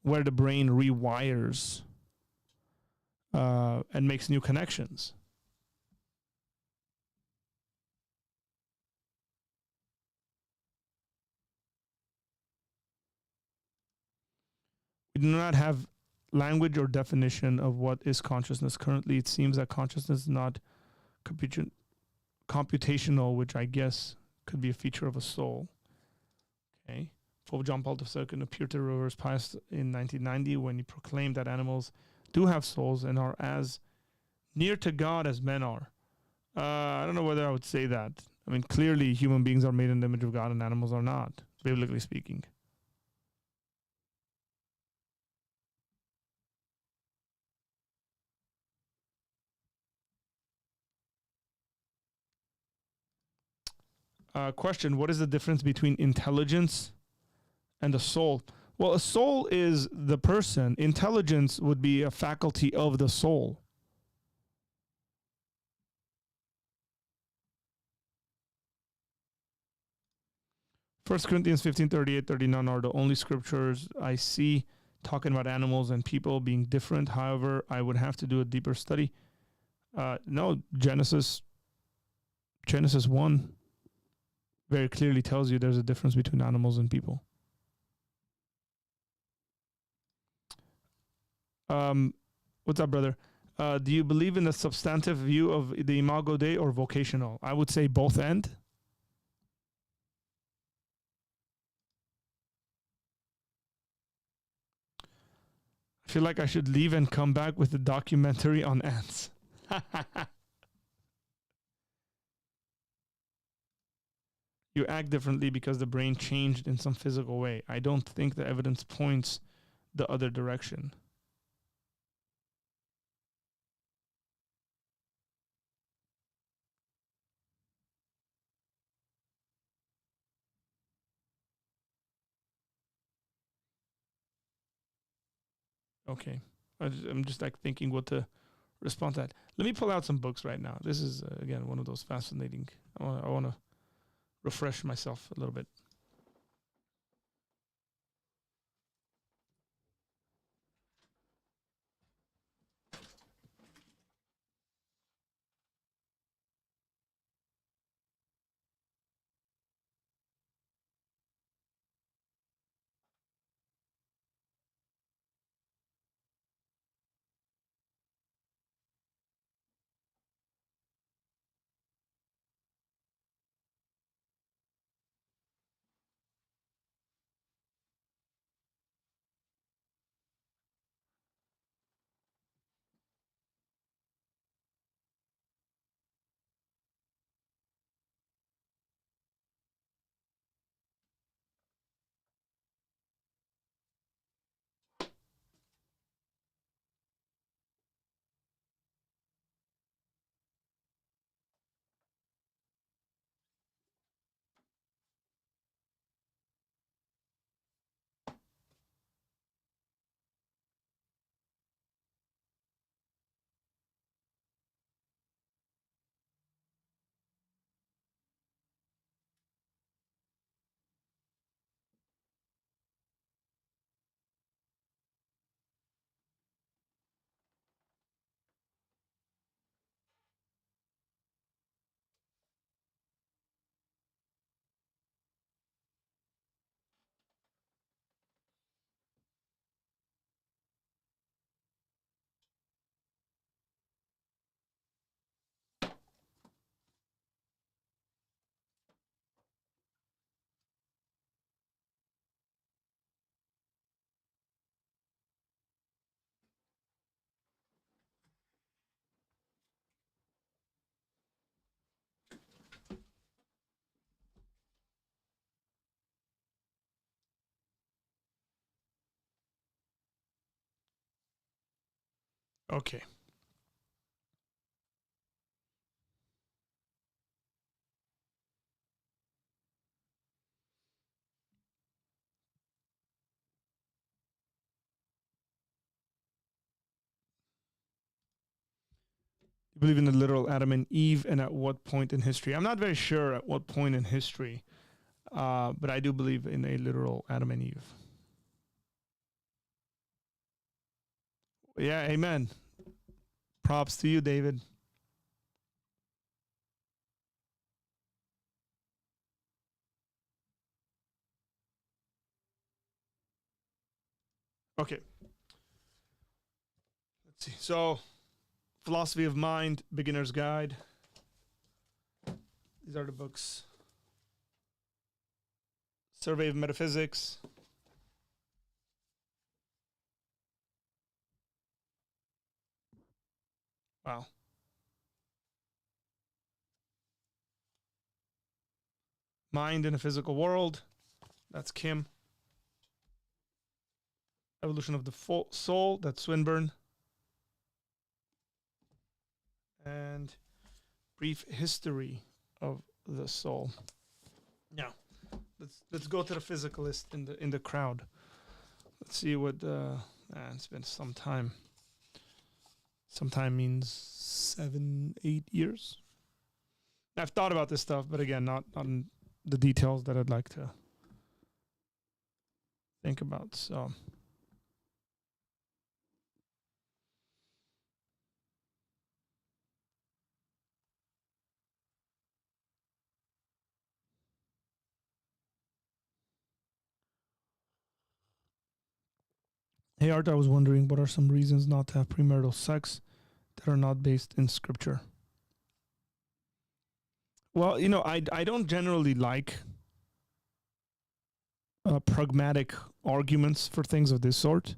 where the brain rewires and makes new connections. We do not have language or definition of what is consciousness currently. It seems that consciousness is not computational, which I guess could be a feature of a soul. Okay. Pope John Paul II appeared to reverse Pius in 1990 when he proclaimed that animals do have souls and are as near to God as men are. I don't know whether I would say that. I mean, clearly human beings are made in the image of God and animals are not, biblically speaking. Question: what is the difference between intelligence and a soul? Well, a soul is the person. Intelligence would be a faculty of the soul. First Corinthians 15, 38, 39 are the only scriptures I see talking about animals and people being different. However, I would have to do a deeper study. No, Genesis 1 very clearly tells you there's a difference between animals and people. What's up, brother? Do you believe in the substantive view of the Imago Dei or vocational? I would say both end. I feel like I should leave and come back with a documentary on ants. You act differently because the brain changed in some physical way. I don't think the evidence points the other direction. Okay. I'm just like thinking what to respond to that. Let me pull out some books right now. This is, again, one of those fascinating. I want to refresh myself a little bit. Okay. You believe in the literal Adam and Eve, and at what point in history? I'm not very sure at what point in history, but I do believe in a literal Adam and Eve. Yeah, amen. Props to you, David. Okay. Let's see. So, Philosophy of Mind, Beginner's Guide. These are the books. Survey of Metaphysics. Wow. Mind in a Physical World. That's Kim. Evolution of the Soul. That's Swinburne. And Brief History of the Soul. Now, let's go to the physicalist in the crowd. Let's see what it's been some time. Sometime means 7-8 years. I've thought about this stuff, but again, not on the details that I'd like to think about. So, hey Art, I was wondering what are some reasons not to have premarital sex that are not based in scripture? Well, I don't generally like pragmatic arguments for things of this sort.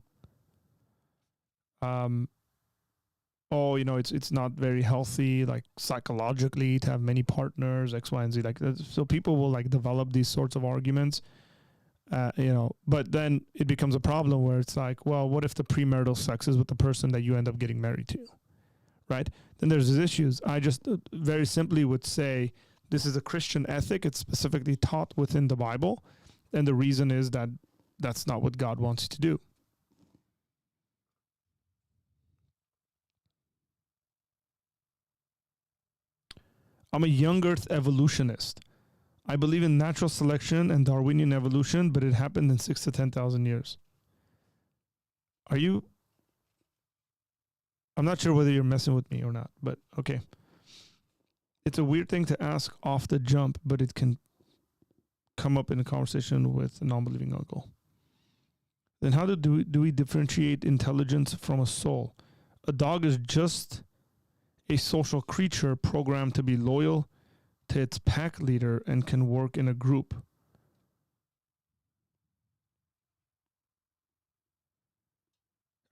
It's not very healthy, like psychologically, to have many partners, X, Y, and Z. Like, so people will like develop these sorts of arguments, But then it becomes a problem where it's like, well, what if the premarital sex is with the person that you end up getting married to, right? Then there's these issues. I just very simply would say this is a Christian ethic. It's specifically taught within the Bible, and the reason is that that's not what God wants you to do. I'm a young earth evolutionist. I believe in natural selection and Darwinian evolution, but it happened in 6,000 to 10,000 years. Are you? I'm not sure whether you're messing with me or not, but okay. It's a weird thing to ask off the jump, but it can come up in a conversation with a non-believing uncle. Then how do we differentiate intelligence from a soul? A dog is just a social creature programmed to be loyal to its pack leader and can work in a group.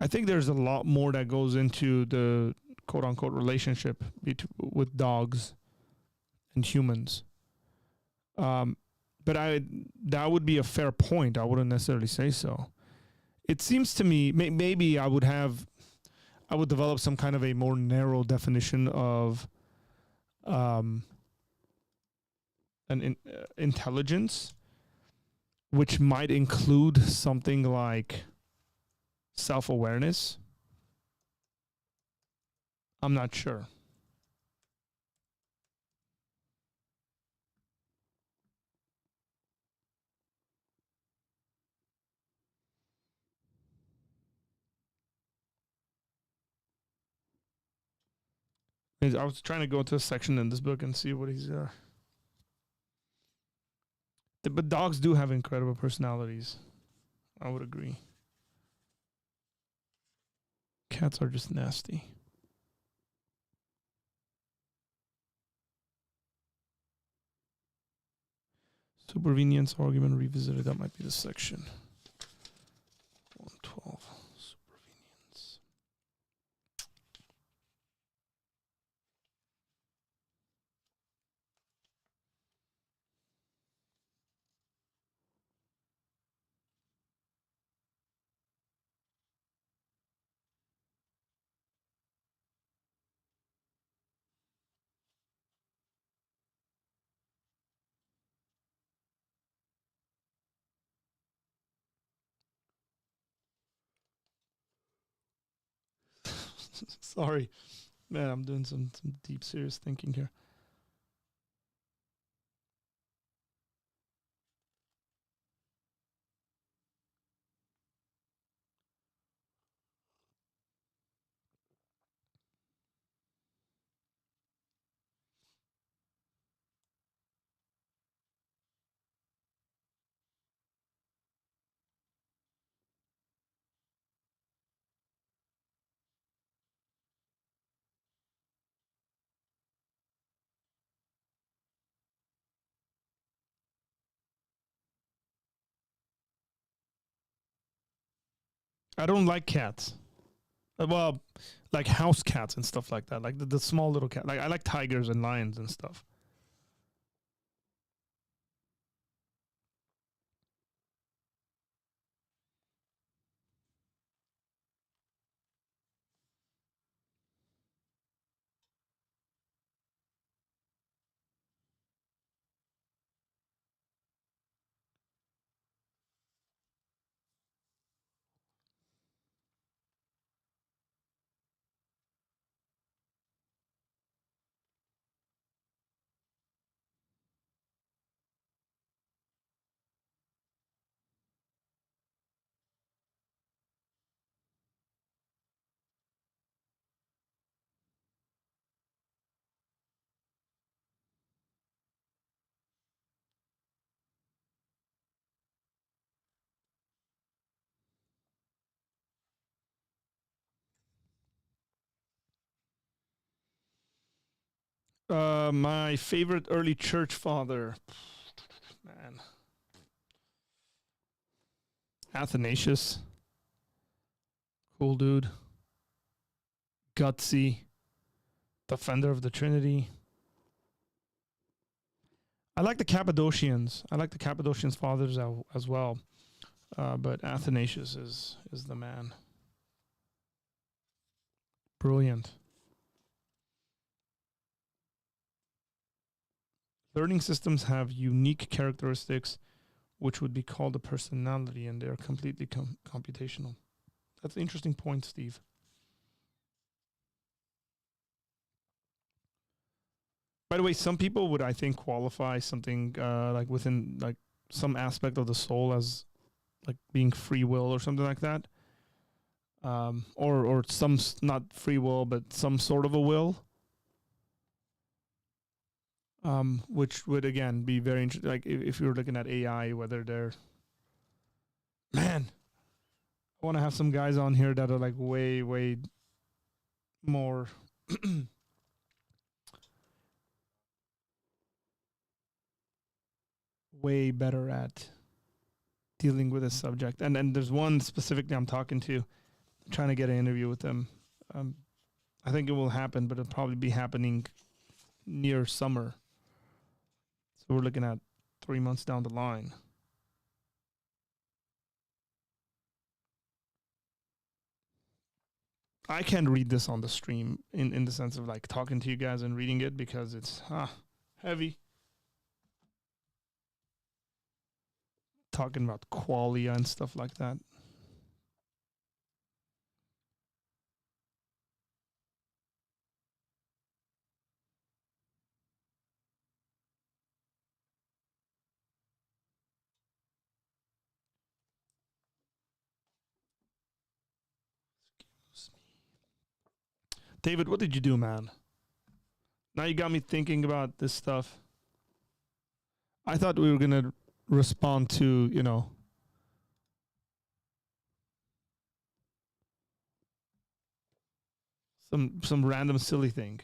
I think there's a lot more that goes into the quote-unquote relationship with dogs and humans. But that would be a fair point. I wouldn't necessarily say so. It seems to me maybe I would develop some kind of a more narrow definition of intelligence, which might include something like self-awareness. I'm not sure. I was trying to go to a section in this book and see what he's but dogs do have incredible personalities. I would agree. Cats are just nasty. Supervenience argument revisited. That might be the section. 112. Supervenience. Sorry, man. I'm doing some deep, serious thinking here. I don't like cats. Well, like house cats and stuff like that. Like the small little cat. Like I like tigers and lions and stuff. My favorite early church father, man, Athanasius, cool dude, gutsy, defender of the Trinity. I like the Cappadocians. I like the Cappadocians fathers as well, but Athanasius is the man. Brilliant. Learning systems have unique characteristics, which would be called a personality, and they are completely computational. That's an interesting point, Steve. By the way, some people would, I think, qualify something like within like some aspect of the soul as like being free will or something like that, or some not free will, but some sort of a will, which would again be very interesting. Like if you're looking at AI, whether they're man, I want to have some guys on here that are like way more way better at dealing with this subject. And there's one specifically I'm talking to, trying to get an interview with them. I think it will happen, but it'll probably be happening near summer. So we're looking at 3 months down the line. I can't read this on the stream in the sense of like talking to you guys and reading it because it's heavy. Talking about qualia and stuff like that. David, what did you do, man? Now you got me thinking about this stuff. I thought we were going to respond to, some random silly thing.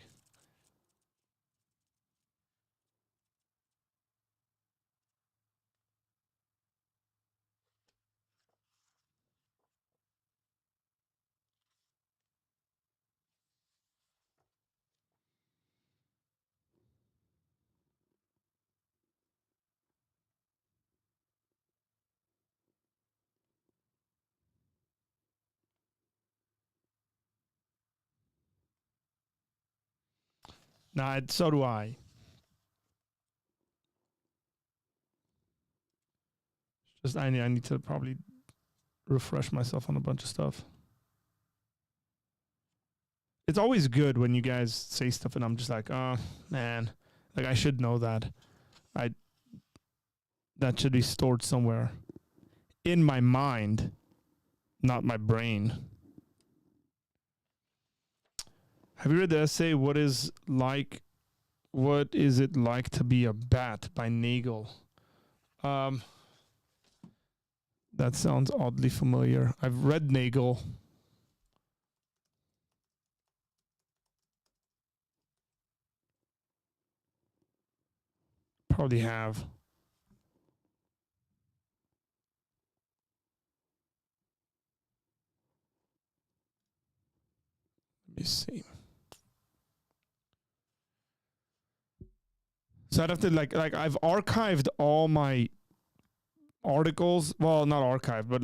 Nah, so do I. Just I need to probably refresh myself on a bunch of stuff. it's always good when you guys say stuff and I'm just like, oh man, like I should know that. That should be stored somewhere in my mind, not my brain. Have you read the essay, What is it like to be a bat by Nagel? That sounds oddly familiar. I've read Nagel. Probably have. Let me see. So I'd have to like I've archived all my articles. Well, not archived, but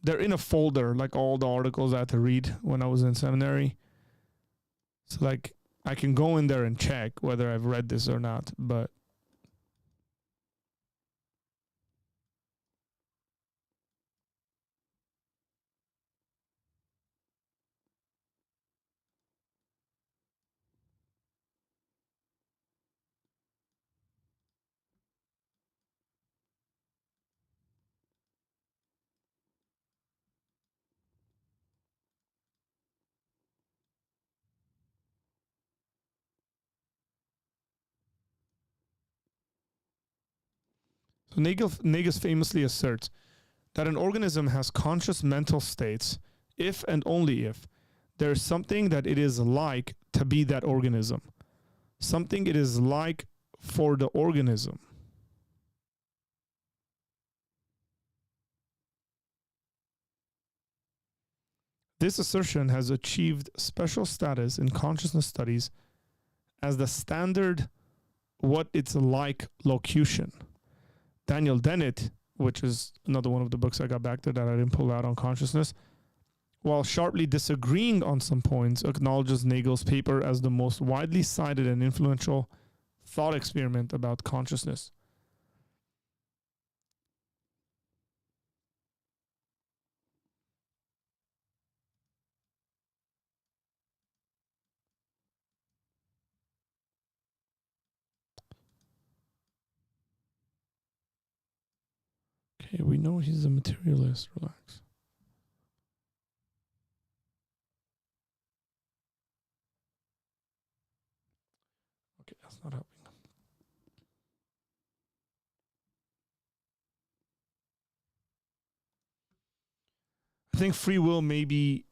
they're in a folder, like all the articles I had to read when I was in seminary. So like I can go in there and check whether I've read this or not, but so Nagel famously asserts that an organism has conscious mental states if and only if there is something that it is like to be that organism, something it is like for the organism. This assertion has achieved special status in consciousness studies as the standard what it's like locution. Daniel Dennett, which is another one of the books I got back to that I didn't pull out on consciousness, while sharply disagreeing on some points, acknowledges Nagel's paper as the most widely cited and influential thought experiment about consciousness. Okay, we know he's a materialist. Relax. Okay, that's not helping. I think free will may be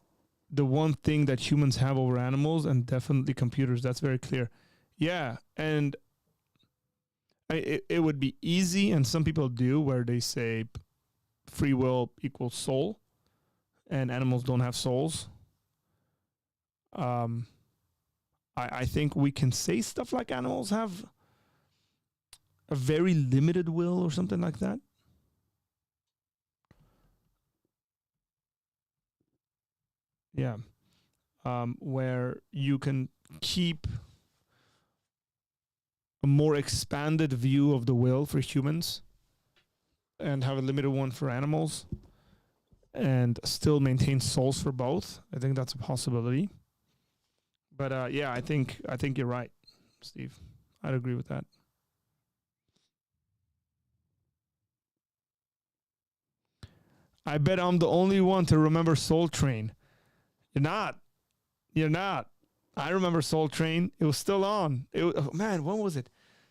the one thing that humans have over animals and definitely computers. That's very clear. Yeah, and it would be easy, and some people do, where they say free will equals soul, and animals don't have souls. I think we can say stuff like animals have a very limited will or something like that. Yeah. Where you can keep a more expanded view of the will for humans and have a limited one for animals and still maintain souls for both. I think that's a possibility. But yeah, I think you're right, Steve. I'd agree with that. I bet I'm the only one to remember Soul Train. You're not. You're not. I remember Soul Train. It was still on. Man, when was it?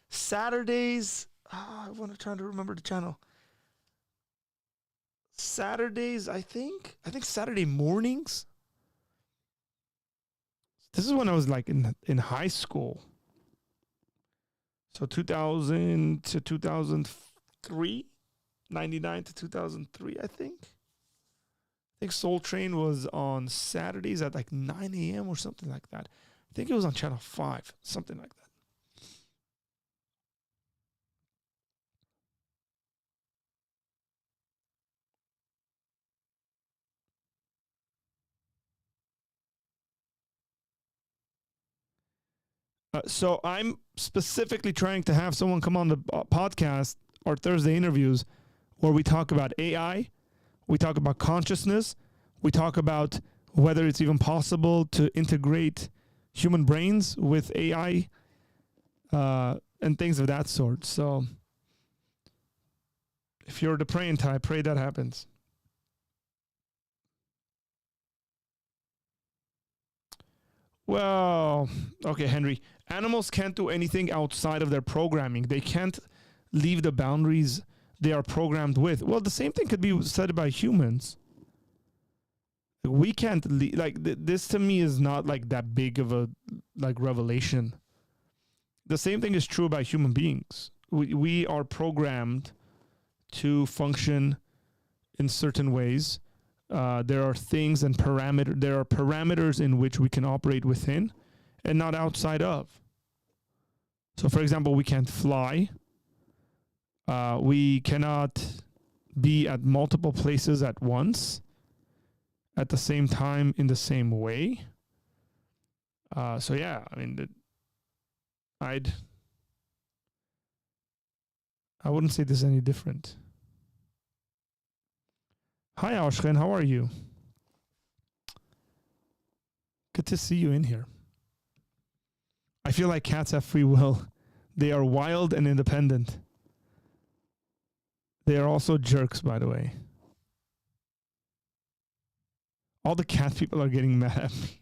Saturdays. I want to try to remember the channel. Saturdays, I think. Saturday mornings. This is when I was like in high school. So 2000 to 2003, 99 to 2003, I think. I think Soul Train was on Saturdays at like 9 a.m. or something like that. I think it was on Channel 5, something like that. So I'm specifically trying to have someone come on the podcast or Thursday interviews where we talk about AI, we talk about consciousness, we talk about whether it's even possible to integrate human brains with AI and things of that sort. So if you're the praying type, pray that happens. Well, okay, Henry. Animals can't do anything outside of their programming. They can't leave the boundaries they are programmed with. Well, the same thing could be said by humans. We can't this to me is not like that big of a like revelation. The same thing is true about human beings. We are programmed to function in certain ways. There are things and there are parameters in which we can operate within and not outside of. So for example, we can't fly. We cannot be at multiple places at once at the same time in the same way. So yeah, I mean, I wouldn't say this is any different. Hi, Ashken, how are you? Good to see you in here. I feel like cats have free will. They are wild and independent. They are also jerks, by the way. All the cat people are getting mad at me.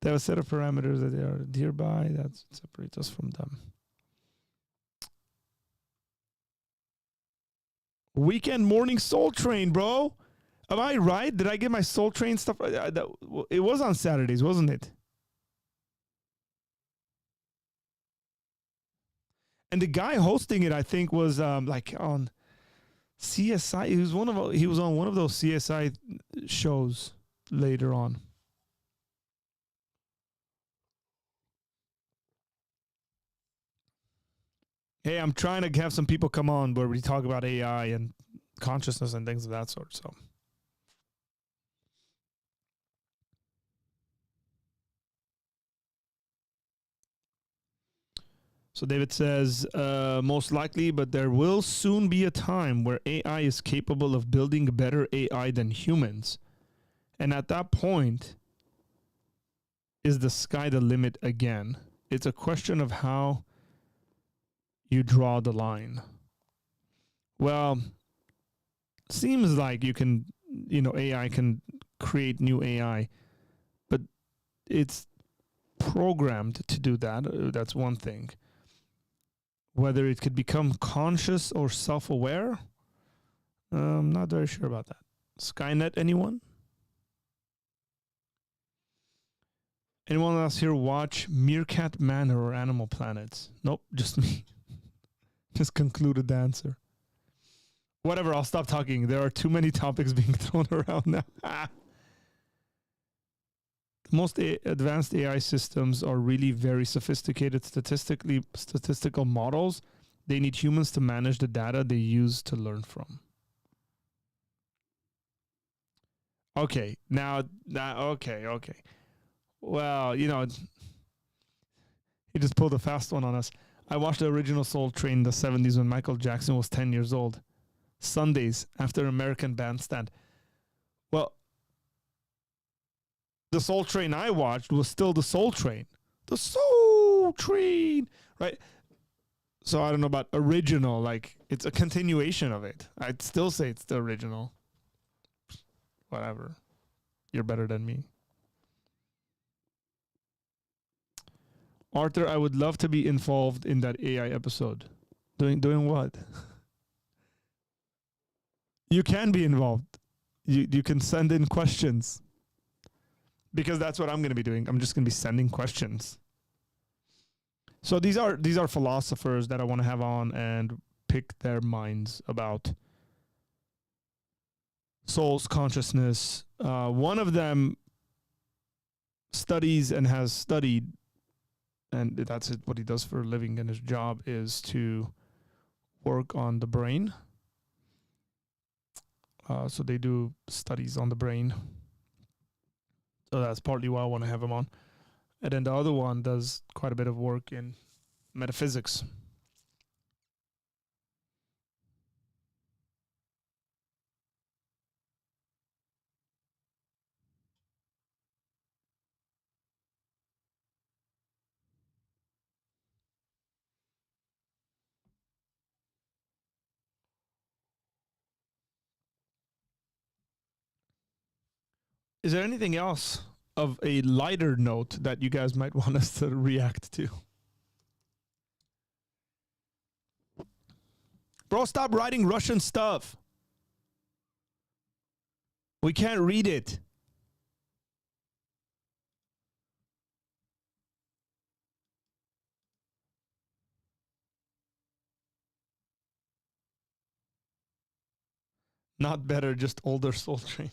They have a set of parameters that they are adhered by that separates us from them. Weekend morning Soul Train, bro. Am I right? Did I get my Soul Train stuff? It was on Saturdays, wasn't it? And the guy hosting it, I think, was like on CSI. He was on one of those CSI shows later on. Hey, I'm trying to have some people come on where we talk about AI and consciousness and things of that sort. So David says, most likely, but there will soon be a time where AI is capable of building better AI than humans. And at that point, is the sky the limit again? It's a question of how you draw the line. Well, seems like you can, AI can create new AI, but it's programmed to do that. That's one thing. Whether it could become conscious or self-aware, I'm not very sure about that. Skynet, anyone? Anyone else here watch Meerkat Manor or Animal Planets? Nope, just me. Just concluded the answer. Whatever, I'll stop talking. There are too many topics being thrown around now. Most advanced AI systems are really very sophisticated statistical models. They need humans to manage the data they use to learn from. Okay, now, okay. Well, he just pulled a fast one on us. I watched the original Soul Train in the 70s when Michael Jackson was 10 years old. Sundays after American Bandstand. Well, the Soul Train I watched was still the Soul Train. The Soul Train, right? So I don't know about original, like it's a continuation of it. I'd still say it's the original. Whatever. You're better than me. Arthur, I would love to be involved in that AI episode. Doing what? You can be involved. You can send in questions. Because that's what I'm going to be doing. I'm just going to be sending questions. So these are philosophers that I want to have on and pick their minds about soul's consciousness. One of them studies and has studied, and that's what he does for a living, and his job is to work on the brain. So they do studies on the brain. So that's partly why I want to have him on. And then the other one does quite a bit of work in metaphysics. Is there anything else of a lighter note that you guys might want us to react to? Bro, stop writing Russian stuff. We can't read it. Not better, just older Soul Train.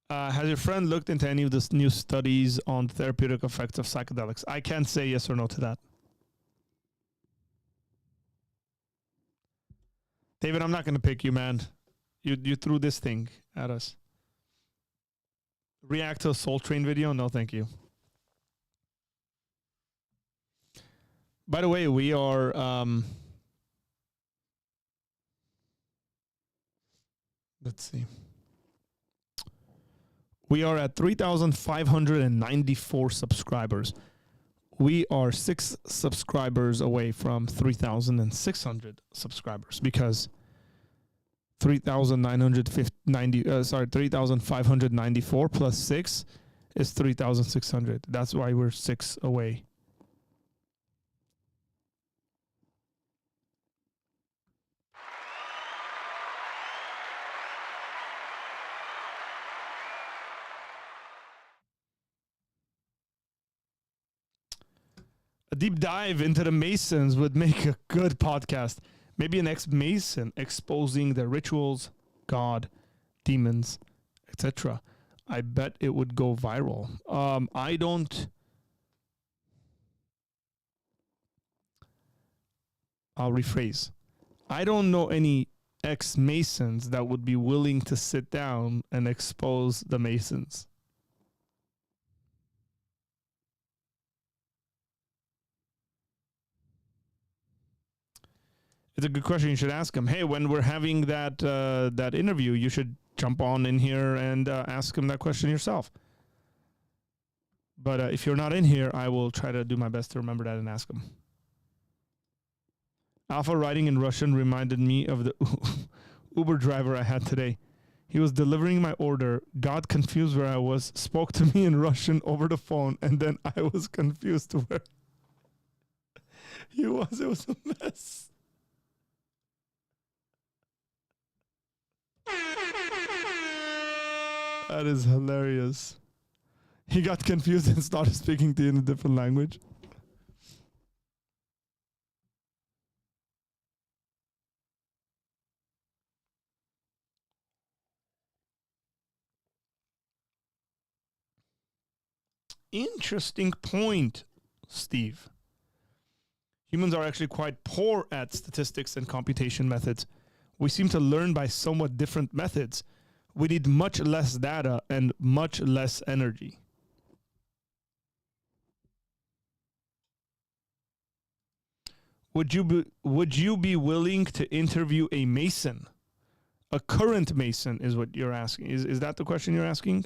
Has your friend looked into any of the new studies on therapeutic effects of psychedelics? I can't say yes or no to that. David, I'm not going to pick you, man. You threw this thing at us. React to a Soul Train video? No, thank you. By the way, we are... let's see. We are at 3,594 subscribers. We are 6 subscribers away from 3,600 subscribers because 3,594 plus 6 is 3,600. That's why we're 6 away. A deep dive into the Masons would make a good podcast. Maybe an ex-Mason exposing their rituals, God, demons, etc. I bet it would go viral. I'll rephrase. I don't know any ex-Masons that would be willing to sit down and expose the Masons. It's a good question. You should ask them. Hey, when we're having that interview, you should jump on in here and ask him that question yourself. But if you're not in here, I will try to do my best to remember that and ask him. Alpha writing in Russian reminded me of the Uber driver I had today. He was delivering my order, got confused where I was, spoke to me in Russian over the phone, and then I was confused to where he was. It was a mess. That is hilarious. He got confused and started speaking to you in a different language. Interesting point, Steve. Humans are actually quite poor at statistics and computation methods. We seem to learn by somewhat different methods. We need much less data and much less energy. Would you be willing to interview a Mason? A current Mason is what you're asking. Is that the question you're asking?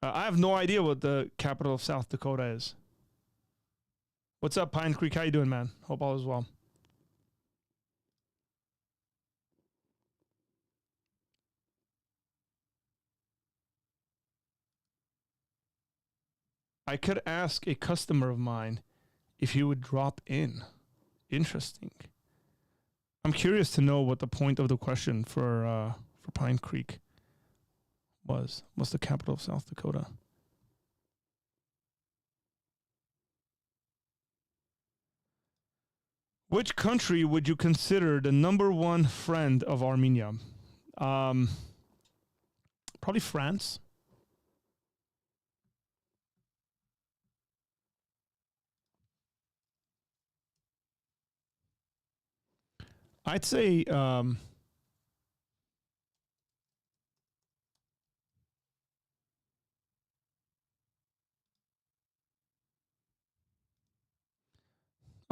I have no idea what the capital of South Dakota is. What's up, Pine Creek? How you doing, man? Hope all is well. I could ask a customer of mine if he would drop in. Interesting. I'm curious to know what the point of the question for Pine Creek was. What's the capital of South Dakota? Which country would you consider the number one friend of Armenia? Probably France. I'd say I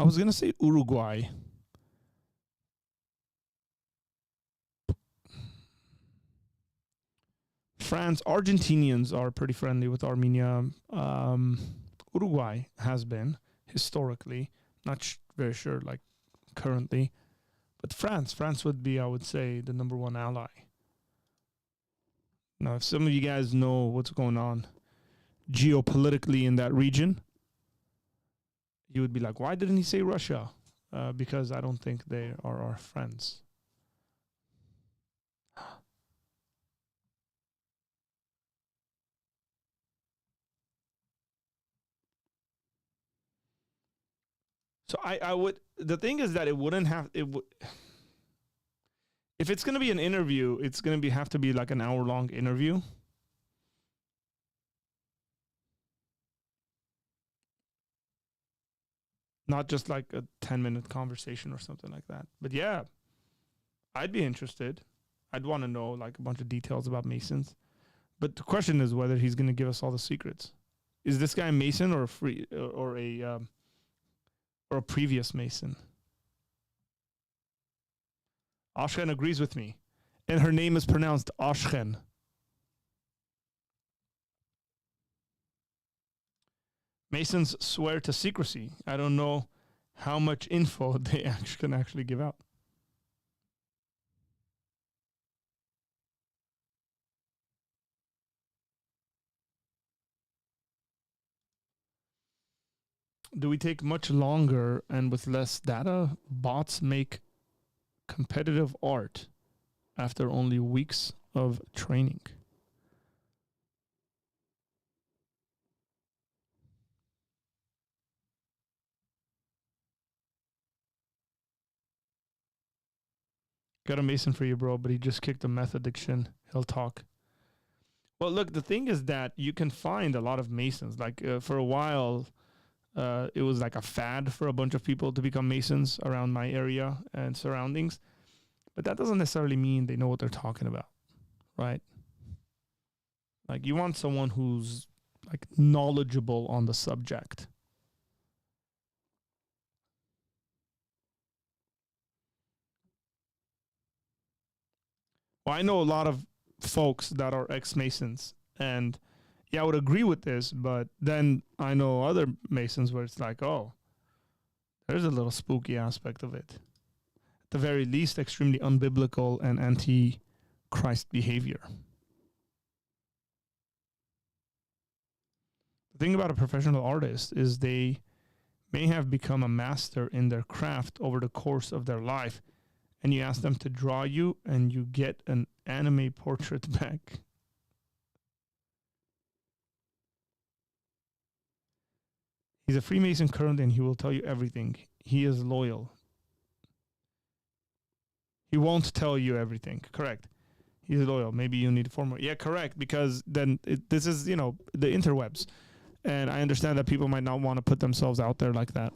was going to say Uruguay. France, Argentinians are pretty friendly with Armenia. Uruguay has been historically, not very sure like currently, but France would be, I would say, the number one ally. Now, if some of you guys know what's going on geopolitically in that region, you would be like, why didn't he say Russia? Because I don't think they are our friends. So I would, the thing is that it wouldn't have, it would, if it's going to be an interview, it's going to be have to be like an hour-long interview. Not just like a 10-minute conversation or something like that. But yeah, I'd be interested. I'd want to know like a bunch of details about Masons. But the question is whether he's going to give us all the secrets. Is this guy a Mason or a free or a previous Mason? Oshchen agrees with me, and her name is pronounced Oshchen. Masons swear to secrecy. I don't know how much info they can actually give out. Do we take much longer and with less data? Bots make competitive art after only weeks of training. Got a Mason for you, bro, but he just kicked a meth addiction. He'll talk. Well, look, the thing is that you can find a lot of Masons. Like for a while, it was like a fad for a bunch of people to become Masons around my area and surroundings. But that doesn't necessarily mean they know what they're talking about, right? Like you want someone who's like knowledgeable on the subject. Well, I know a lot of folks that are ex-Masons, and yeah, I would agree with this, but then I know other Masons where it's like, oh, there's a little spooky aspect of it. At the very least, extremely unbiblical and anti-Christ behavior. The thing about a professional artist is they may have become a master in their craft over the course of their life, and you ask them to draw you, and you get an anime portrait back. He's a Freemason currently, and he will tell you everything. He is loyal. He won't tell you everything. Correct. He's loyal. Maybe you need 4 more. Yeah, correct. Because then this is, the interwebs. And I understand that people might not want to put themselves out there like that.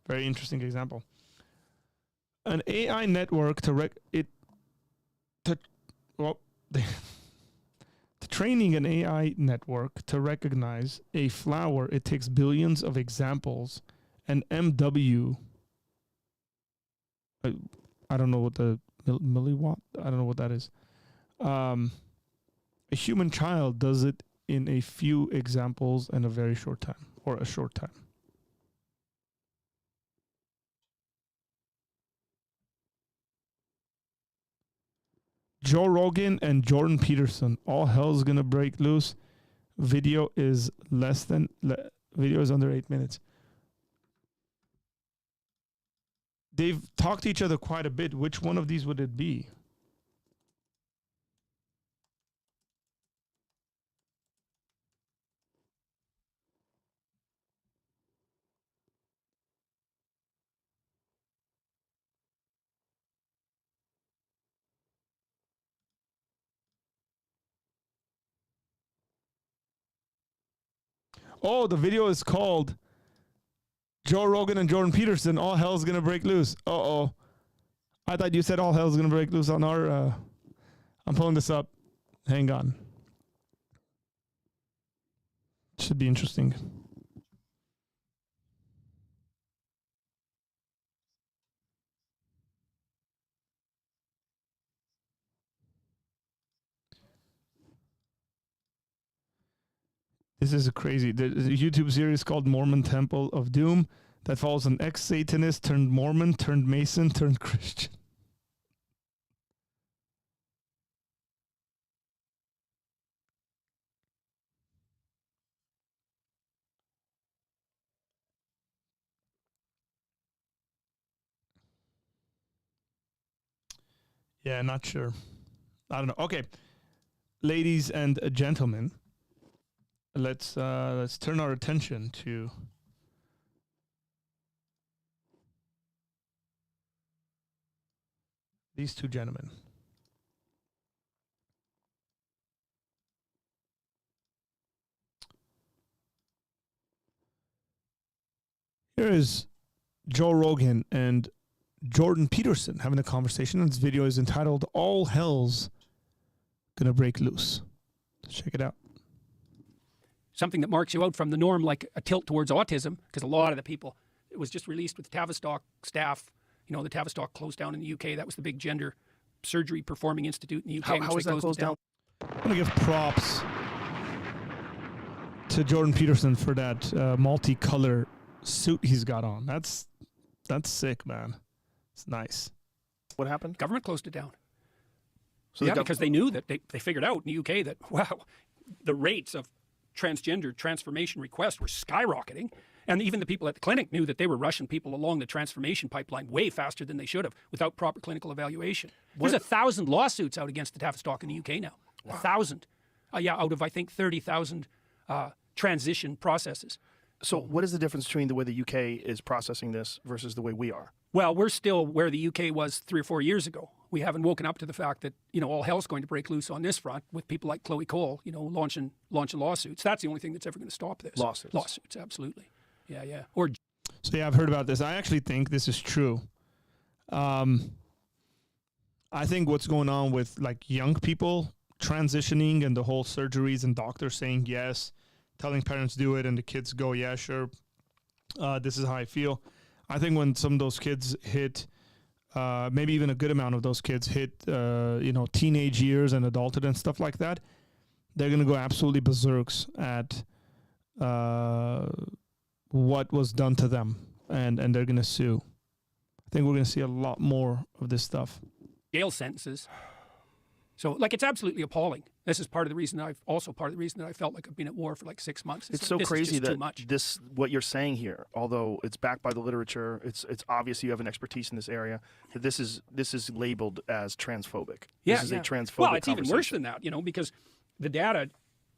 Very interesting example. An AI network to training an AI network to recognize a flower, it takes billions of examples, and MW, I don't know what the milliwatt, I don't know what that is. A human child does it in a few examples in a very short time, or a short time. Joe Rogan and Jordan Peterson, all hell's gonna break loose. Video is under 8 minutes. They've talked to each other quite a bit. Which one of these would it be? Oh, the video is called Joe Rogan and Jordan Peterson, all hell's gonna break loose. Uh-oh. I thought you said all hell's gonna break loose on our I'm pulling this up. Hang on. Should be interesting. This is a crazy. There's a YouTube series called Mormon Temple of Doom that follows an ex-Satanist turned Mormon turned Mason turned Christian. Yeah, not sure. I don't know. Okay, ladies and gentlemen, let's turn our attention to these two gentlemen. Here is Joe Rogan and Jordan Peterson having a conversation. And this video is entitled "All Hell's Gonna Break Loose." Let's check it out. Something that marks you out from the norm, like a tilt towards autism, because a lot of the people, it was just released with the Tavistock staff. You know, the Tavistock closed down in the UK. That was the big gender surgery performing institute in the UK. How is that closed down? I'm gonna give props to Jordan Peterson for that multicolor suit he's got on. That's sick, man. It's nice. What happened? Government closed it down. So Yeah, because they knew that they figured out in the UK that, wow, the rates of transgender transformation requests were skyrocketing. And even the people at the clinic knew that they were rushing people along the transformation pipeline way faster than they should have without proper clinical evaluation. There's 1,000 lawsuits out against the Tavistock in the UK now. 1,000. Out of, I think, 30,000 transition processes. So what is the difference between the way the UK is processing this versus the way we are? Well, we're still where the UK was 3 or 4 years ago. We haven't woken up to the fact that, you know, all hell's going to break loose on this front with people like Chloe Cole, you know, launching lawsuits. That's the only thing that's ever going to stop this. Lawsuits, absolutely. Yeah. Or So yeah, I've heard about this. I actually think this is true. I think what's going on with like young people transitioning and the whole surgeries and doctors saying yes, telling parents do it, and the kids go, yeah, sure. This is how I feel. I think when some of those kids hit, maybe even a good amount of those kids hit, teenage years and adulthood and stuff like that, they're going to go absolutely berserks at what was done to them, and they're going to sue. I think we're going to see a lot more of this stuff. jail sentences. So, like, it's absolutely appalling. This is part of the reason that I felt like I've been at war for like 6 months. It's so crazy that what you're saying here, although it's backed by the literature, it's obvious you have an expertise in this area, that this is labeled as transphobic. This is a transphobic Well, it's even worse than that, you know, because the data,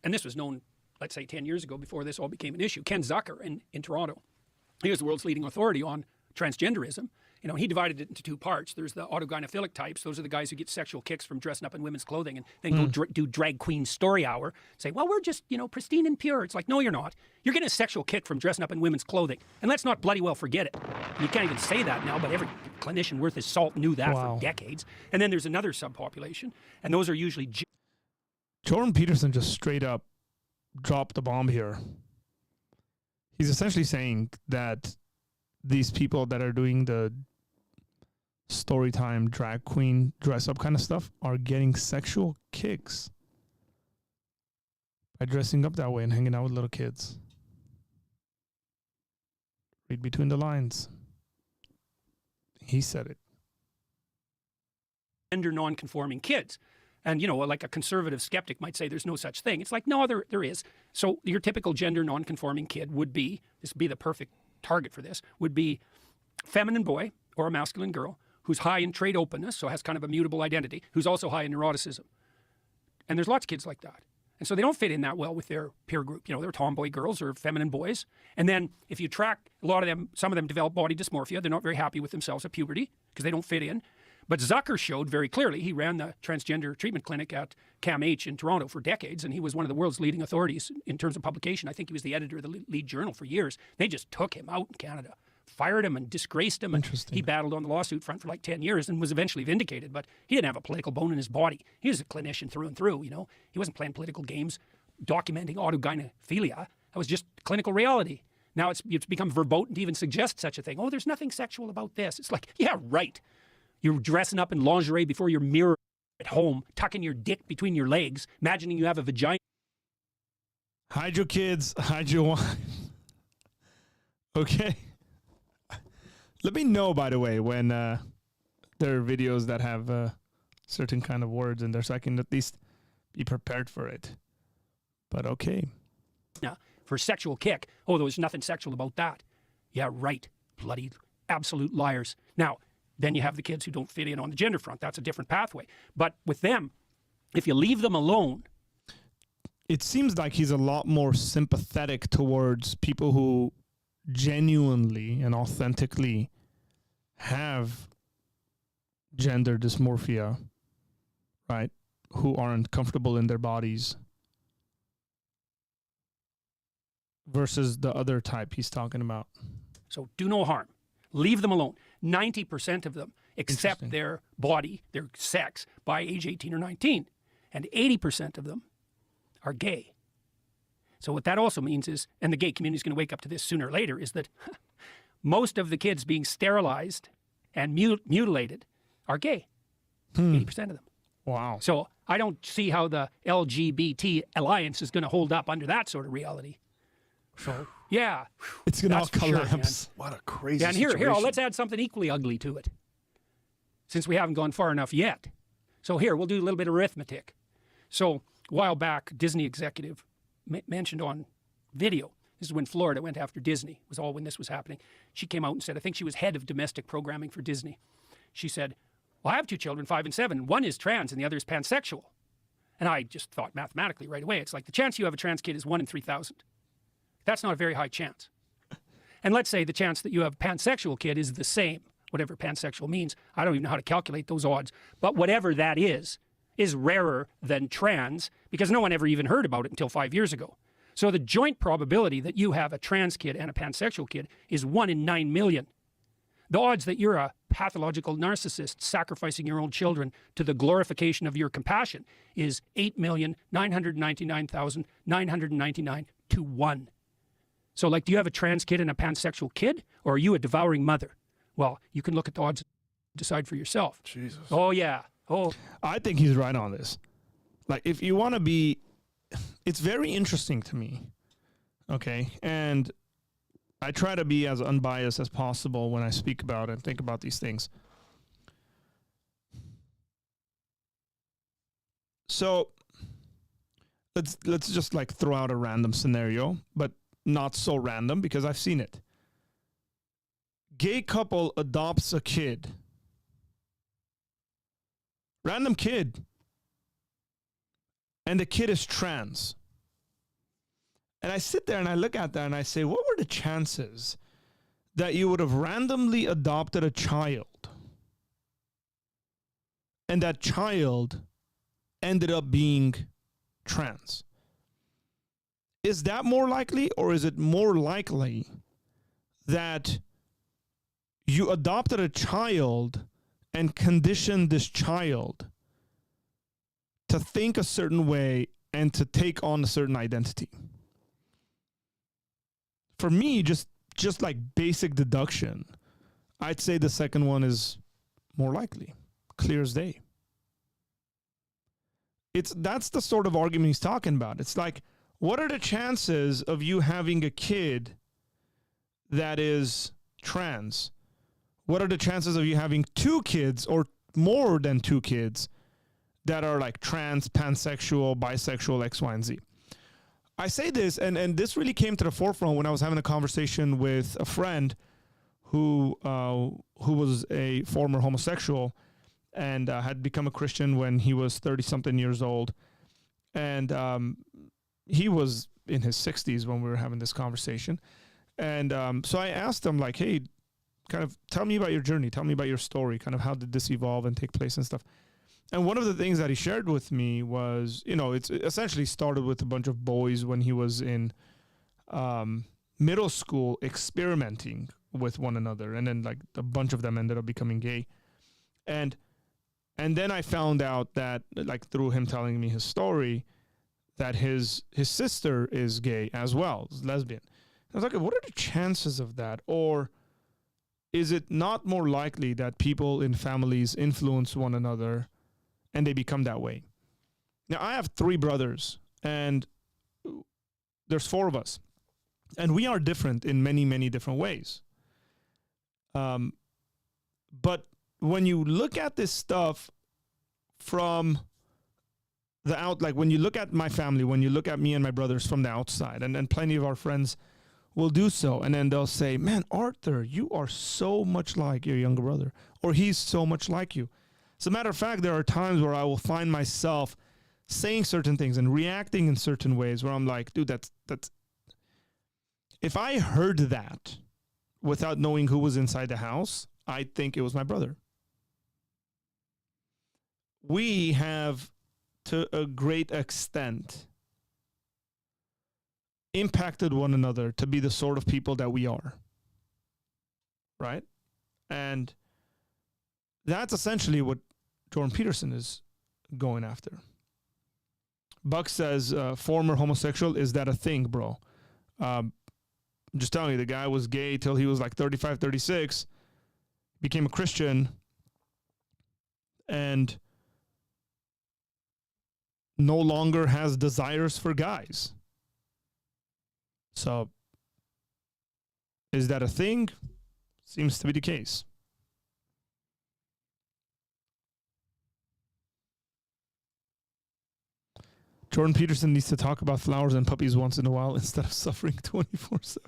and this was known, let's say 10 years ago before this all became an issue. Ken Zucker in Toronto, he was the world's leading authority on transgenderism. You know, he divided it into two parts. There's the autogynephilic types. Those are the guys who get sexual kicks from dressing up in women's clothing and then go do drag queen story hour. Say, well, we're just, you know, pristine and pure. It's like, no, you're not. You're getting a sexual kick from dressing up in women's clothing. And let's not bloody well forget it. And you can't even say that now, but every clinician worth his salt knew that for decades. And then there's another subpopulation, and those are usually... Jordan Peterson just straight up dropped the bomb here. He's essentially saying that these people that are doing the story time, drag queen, dress up kind of stuff are getting sexual kicks by dressing up that way and hanging out with little kids. Read between the lines. He said it. Gender non-conforming kids. And, you know, like a conservative skeptic might say there's no such thing. It's like, no, there is. So your typical gender non-conforming kid would be, this would be the perfect target for this, would be feminine boy or a masculine girl who's high in trait openness, so has kind of a mutable identity, who's also high in neuroticism. And there's lots of kids like that. And so they don't fit in that well with their peer group. You know, they're tomboy girls or feminine boys. And then if you track a lot of them, some of them develop body dysmorphia. They're not very happy with themselves at puberty because they don't fit in. But Zucker showed very clearly, he ran the transgender treatment clinic at CAMH in Toronto for decades, and he was one of the world's leading authorities in terms of publication. I think he was the editor of the lead journal for years. They just took him out in Canada, fired him and disgraced him. And he battled on the lawsuit front for like 10 years and was eventually vindicated, but he didn't have a political bone in his body. He was a clinician through and through, you know. He wasn't playing political games, documenting autogynephilia. That was just clinical reality. Now it's become verboten to even suggest such a thing. Oh, there's nothing sexual about this. It's like, yeah, right. You're dressing up in lingerie before your mirror at home, tucking your dick between your legs, imagining you have a vagina. Hide your kids, hide your wife. Okay. Let me know, by the way, when there are videos that have certain kind of words in there, so I can at least be prepared for it. But okay. Yeah, for a sexual kick. Oh, there was nothing sexual about that. Yeah, right. Bloody absolute liars. Now, then you have the kids who don't fit in on the gender front. That's a different pathway. But with them, if you leave them alone. It seems like he's a lot more sympathetic towards people who genuinely and authentically have gender dysmorphia, right? Who aren't comfortable in their bodies, versus the other type he's talking about. So do no harm. Leave them alone. 90% of them accept their body, their sex, by age 18 or 19. And 80% of them are gay. So what that also means is, and the gay community is going to wake up to this sooner or later, is that most of the kids being sterilized and mutilated are gay. 80% of them. Wow. So I don't see how the LGBT alliance is going to hold up under that sort of reality. So, yeah. It's going to all collapse. Sure, what a crazy and situation. Here, let's add something equally ugly to it, since we haven't gone far enough yet. So here, we'll do a little bit of arithmetic. So a while back, Disney executive mentioned on video, this is when Florida went after Disney, was all when this was happening. She came out and said, I think she was head of domestic programming for Disney. She said, well, I have 2 children, 5 and 7. One is trans and the other is pansexual. And I just thought mathematically right away, it's like the chance you have a trans kid is 1 in 3,000. That's not a very high chance. And let's say the chance that you have a pansexual kid is the same, whatever pansexual means. I don't even know how to calculate those odds. But whatever that is rarer than trans, because no one ever even heard about it until 5 years ago. So the joint probability that you have a trans kid and a pansexual kid is 1 in 9 million. The odds that you're a pathological narcissist sacrificing your own children to the glorification of your compassion is 8,999,999 to 1. So, like, do you have a trans kid and a pansexual kid, or are you a devouring mother? Well, you can look at the odds and decide for yourself. Jesus. Oh, yeah. Oh, I think he's right on this. Like, if you want to be, it's very interesting to me. Okay. And I try to be as unbiased as possible when I speak about and think about these things. So let's just like throw out a random scenario, but not so random because I've seen it. Gay couple adopts a kid. Random kid. And the kid is trans. And I sit there and I look at that and I say, what were the chances that you would have randomly adopted a child and that child ended up being trans? Is that more likely, or is it more likely that you adopted a child and conditioned this child to think a certain way and to take on a certain identity? For me, just like basic deduction, I'd say the second one is more likely, clear as day. That's the sort of argument he's talking about. It's like, what are the chances of you having a kid that is trans? What are the chances of you having 2 kids or more than 2 kids that are like trans, pansexual, bisexual, X, Y, and Z? I say this, and this really came to the forefront when I was having a conversation with a friend who was a former homosexual and had become a Christian when he was 30-something years old. And he was in his 60s when we were having this conversation. And so I asked him, like, hey, kind of tell me about your journey. Tell me about your story. Kind of how did this evolve and take place and stuff. And one of the things that he shared with me was, it essentially started with a bunch of boys when he was in middle school experimenting with one another. And then like a bunch of them ended up becoming gay. And then I found out that, like, through him telling me his story, that his sister is gay as well, is lesbian. I was like, what are the chances of that? Or is it not more likely that people in families influence one another and they become that way? Now, I have 3 brothers, and there's 4 of us, and we are different in many, many different ways. But when you look at this stuff from the like when you look at my family, when you look at me and my brothers from the outside, and plenty of our friends will do so, and then they'll say, man, Arthur, you are so much like your younger brother, or he's so much like you. As a matter of fact, there are times where I will find myself saying certain things and reacting in certain ways where I'm like, dude, that's if I heard that without knowing who was inside the house, I think it was my brother. We have, to a great extent, impacted one another to be the sort of people that we are. Right? And that's essentially what Jordan Peterson is going after. Buck says, former homosexual, is that a thing, bro? I'm just telling you, the guy was gay till he was like 35, 36, became a Christian, and no longer has desires for guys. So, is that a thing? Seems to be the case. Jordan Peterson needs to talk about flowers and puppies once in a while instead of suffering 24/7.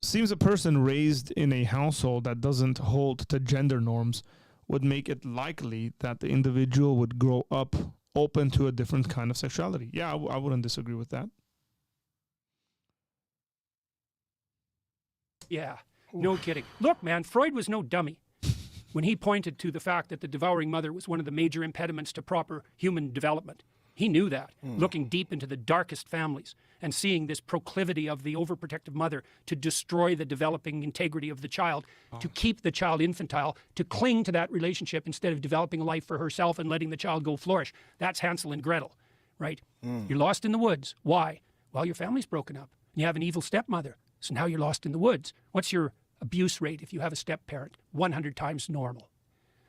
Seems a person raised in a household that doesn't hold to gender norms would make it likely that the individual would grow up open to a different kind of sexuality. Yeah, I wouldn't disagree with that. Yeah, no kidding. Look, man, Freud was no dummy when he pointed to the fact that the devouring mother was one of the major impediments to proper human development. He knew that, looking deep into the darkest families and seeing this proclivity of the overprotective mother to destroy the developing integrity of the child, to keep the child infantile, to cling to that relationship instead of developing a life for herself and letting the child go flourish. That's Hansel and Gretel, right? You're lost in the woods. Why? Well, your family's broken up. You have an evil stepmother. So now you're lost in the woods. What's your abuse rate if you have a step-parent? 100 times normal.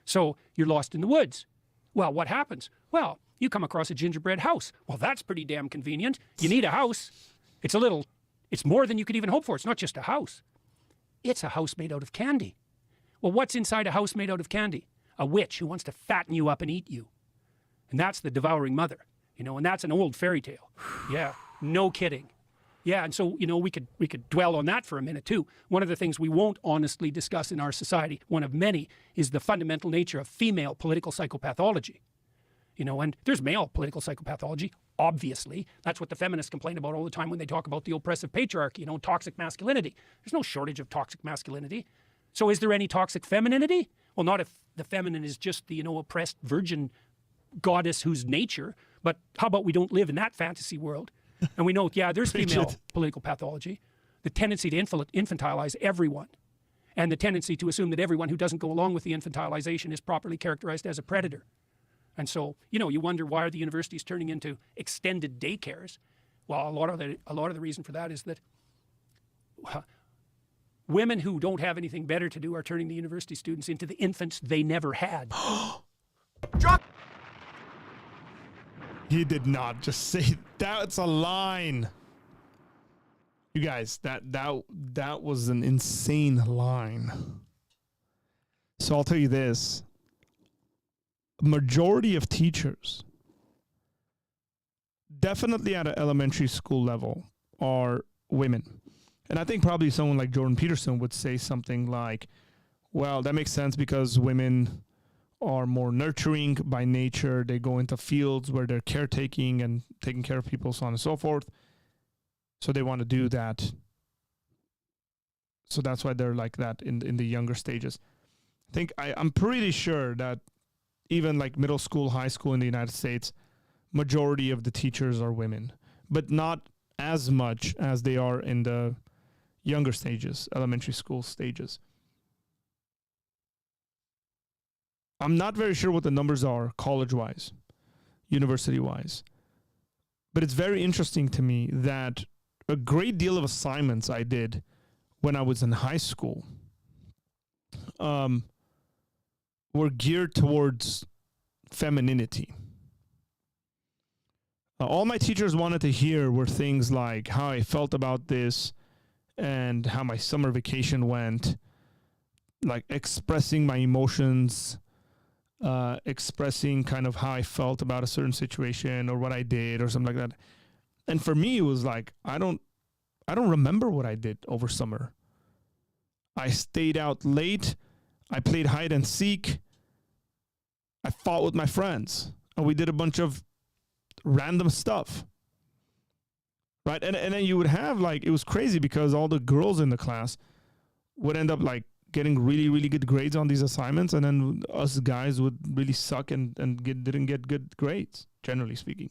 So you're lost in the woods. Well, what happens? Well, you come across a gingerbread house. Well, that's pretty damn convenient. You need a house. It's more than you could even hope for. It's not just a house. It's a house made out of candy. Well, what's inside a house made out of candy? A witch who wants to fatten you up and eat you. And that's the devouring mother, and that's an old fairy tale. Yeah, no kidding. Yeah, and so, we could dwell on that for a minute too. One of the things we won't honestly discuss in our society, one of many, is the fundamental nature of female political psychopathology. And there's male political psychopathology, obviously. That's what the feminists complain about all the time when they talk about the oppressive patriarchy, toxic masculinity. There's no shortage of toxic masculinity. So is there any toxic femininity? Well, not if the feminine is just the, oppressed virgin goddess whose nature, but how about we don't live in that fantasy world? And we know, there's female political pathology, the tendency to infantilize everyone, and the tendency to assume that everyone who doesn't go along with the infantilization is properly characterized as a predator. And so, you wonder, why are the universities turning into extended daycares? Well, a lot of the reason for that is that women who don't have anything better to do are turning the university students into the infants they never had. Drop. He did not just say that's a line. You guys, that was an insane line. So I'll tell you this. Majority of teachers, definitely at an elementary school level, are women. And I think probably someone like Jordan Peterson would say something like, well, that makes sense because women are more nurturing by nature. They go into fields where they're caretaking and taking care of people, so on and so forth. So they want to do that. So that's why they're like that in the younger stages. I'm pretty sure that even like middle school, high school in the United States, majority of the teachers are women, but not as much as they are in the younger stages, elementary school stages. I'm not very sure what the numbers are college-wise, university-wise, but it's very interesting to me that a great deal of assignments I did when I was in high school were geared towards femininity. All my teachers wanted to hear were things like how I felt about this and how my summer vacation went, like expressing my emotions, expressing kind of how I felt about a certain situation or what I did or something like that. And for me, it was like, I don't remember what I did over summer. I stayed out late. I played hide and seek. I fought with my friends, and we did a bunch of random stuff. Right. And then you would have like, it was crazy because all the girls in the class would end up like getting really, really good grades on these assignments. And then us guys would really suck and didn't get good grades, generally speaking.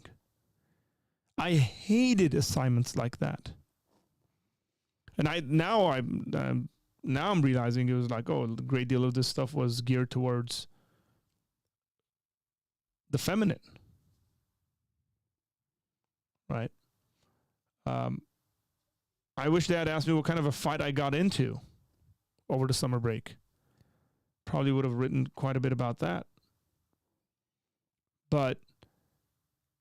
I hated assignments like that. And now I'm realizing it was like, oh, a great deal of this stuff was geared towards the feminine. Right. I wish they had asked me what kind of a fight I got into over the summer break. Probably would have written quite a bit about that. But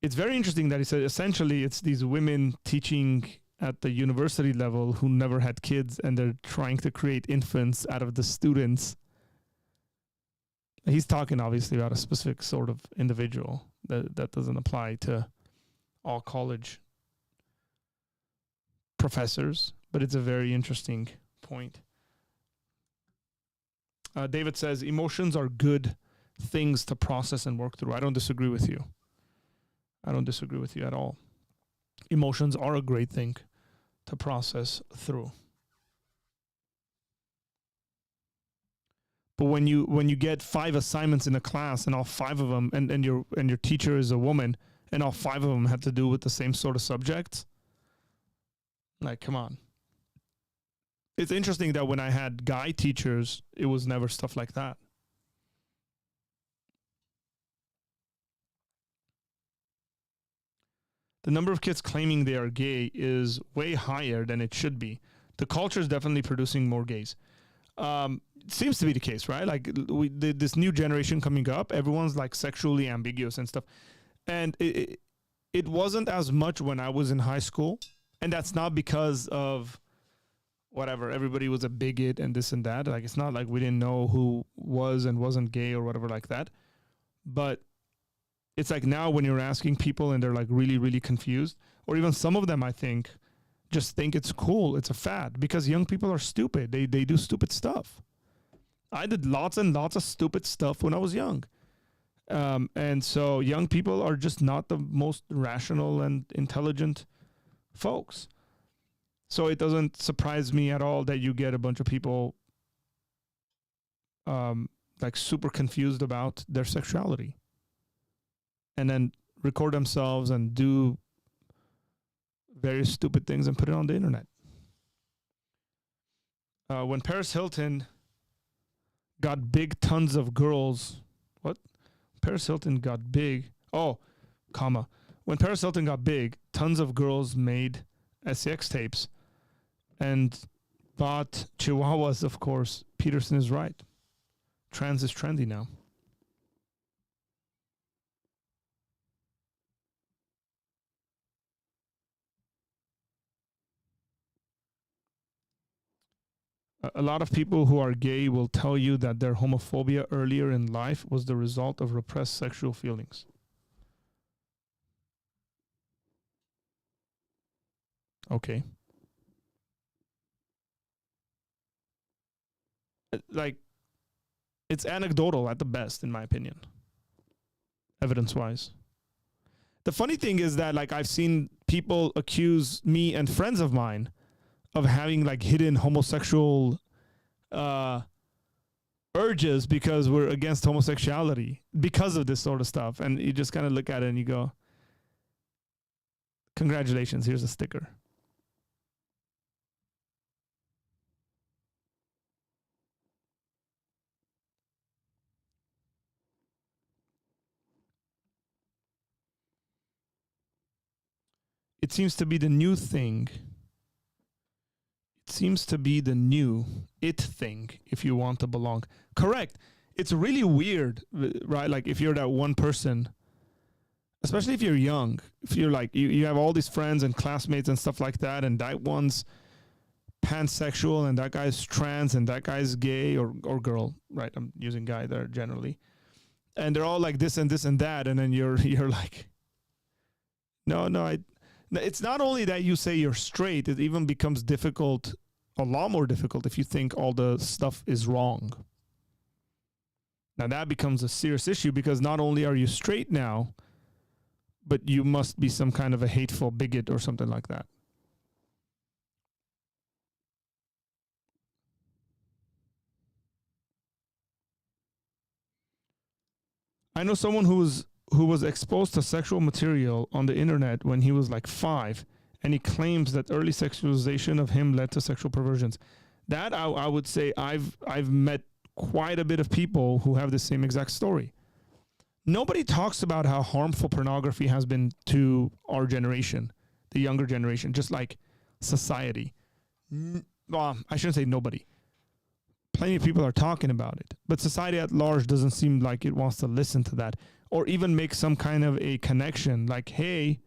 it's very interesting that he said essentially it's these women teaching at the university level who never had kids, and they're trying to create infants out of the students. He's talking obviously about a specific sort of individual. That doesn't apply to all college professors, but it's a very interesting point. David says, emotions are good things to process and work through. I don't disagree with you. I don't disagree with you at all. Emotions are a great thing to process through. But when you get 5 assignments in a class and all 5 of them, and your teacher is a woman, and all 5 of them have to do with the same sort of subjects, like, come on. It's interesting that when I had guy teachers, it was never stuff like that. The number of kids claiming they are gay is way higher than it should be. The culture is definitely producing more gays. Seems to be the case, right? Like this new generation coming up, everyone's like sexually ambiguous and stuff. And it wasn't as much when I was in high school. And that's not because of whatever, everybody was a bigot and this and that. Like, it's not like we didn't know who was and wasn't gay or whatever like that. But it's like now when you're asking people and they're like really, really confused, or even some of them, I think, just think it's cool. It's a fad because young people are stupid. They do stupid stuff. I did lots and lots of stupid stuff when I was young. And so young people are just not the most rational and intelligent folks. So it doesn't surprise me at all that you get a bunch of people like super confused about their sexuality and then record themselves and do various stupid things and put it on the internet. When Paris Hilton got big, tons of girls. What? Paris Hilton got big. Oh, comma. When Paris Hilton got big, tons of girls made sex tapes and bought chihuahuas, of course. Peterson is right. Trans is trendy now. A lot of people who are gay will tell you that their homophobia earlier in life was the result of repressed sexual feelings. Okay. Like, it's anecdotal at the best, in my opinion, evidence-wise. The funny thing is that, like, I've seen people accuse me and friends of mine of having, like, hidden homosexual urges because we're against homosexuality because of this sort of stuff. And you just kind of look at it and you go, congratulations, here's a sticker. It seems to be the new thing seems to be the new it thing if you want to belong. Correct. It's really weird, right? Like if you're that one person, especially if you're young, if you're like, you have all these friends and classmates and stuff like that, and that one's pansexual and that guy's trans and that guy's gay or girl, right? I'm using guy there generally. And they're all like this and this and that. And then you're like, no, it's not only that you say you're straight, it even becomes difficult, a lot more difficult if you think all the stuff is wrong. Now that becomes a serious issue because not only are you straight now, but you must be some kind of a hateful bigot or something like that. I know someone who was exposed to sexual material on the internet when he was like 5, and he claims that early sexualization of him led to sexual perversions. That I would say I've met quite a bit of people who have the same exact story. Nobody talks about how harmful pornography has been to our generation, the younger generation, just like society. Well, I shouldn't say nobody. Plenty of people are talking about it, but society at large doesn't seem like it wants to listen to that or even make some kind of a connection like, hey,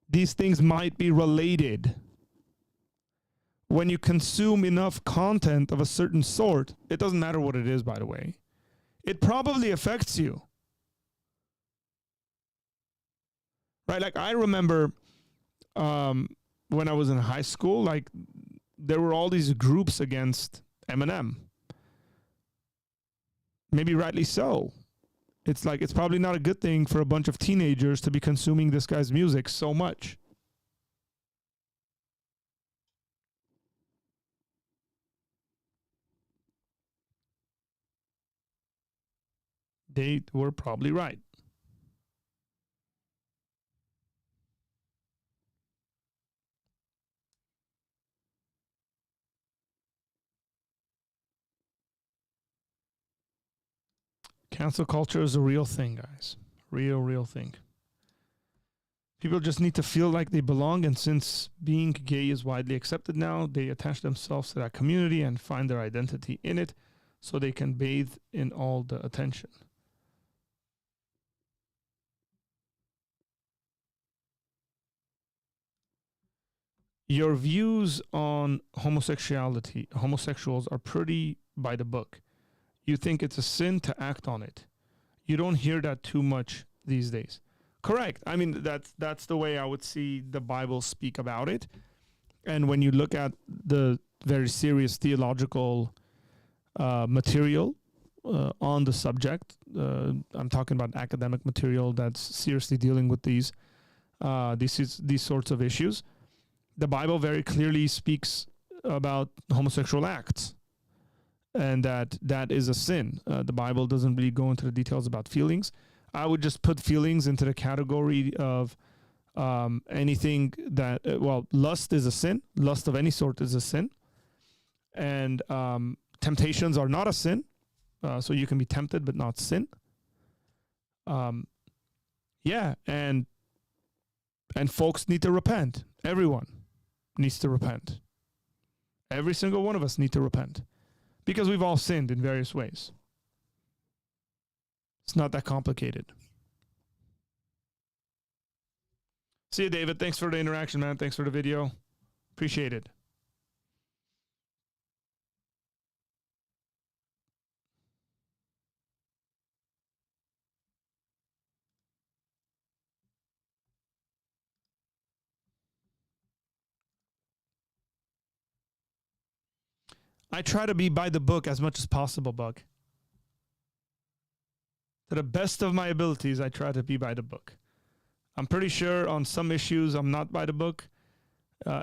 these things might be related. When you consume enough content of a certain sort, it doesn't matter what it is, by the way, it probably affects you. Right? Like I remember when I was in high school, like there were all these groups against Eminem. Maybe rightly so. It's like, it's probably not a good thing for a bunch of teenagers to be consuming this guy's music so much. They were probably right. Cancel culture is a real thing, guys. Real thing. People just need to feel like they belong, and since being gay is widely accepted now, they attach themselves to that community and find their identity in it so they can bathe in all the attention. Your views on homosexuals are pretty by the book. You think it's a sin to act on it. You don't hear that too much these days. Correct. I mean, that's the way I would see the Bible speak about it. And when you look at the very serious theological material on the subject, I'm talking about academic material that's seriously dealing with these sorts of issues. The Bible very clearly speaks about homosexual acts, and that is a sin. The Bible doesn't really go into the details about feelings. I would just put feelings into the category of anything that, lust is a sin. Lust of any sort is a sin. And temptations are not a sin. So you can be tempted, but not sin. And folks need to repent. Everyone needs to repent. Every single one of us need to repent. Because we've all sinned in various ways. It's not that complicated. See you, David. Thanks for the interaction, man. Thanks for the video. Appreciate it. I try to be by the book as much as possible, Buck. To the best of my abilities, I try to be by the book. I'm pretty sure on some issues I'm not by the book.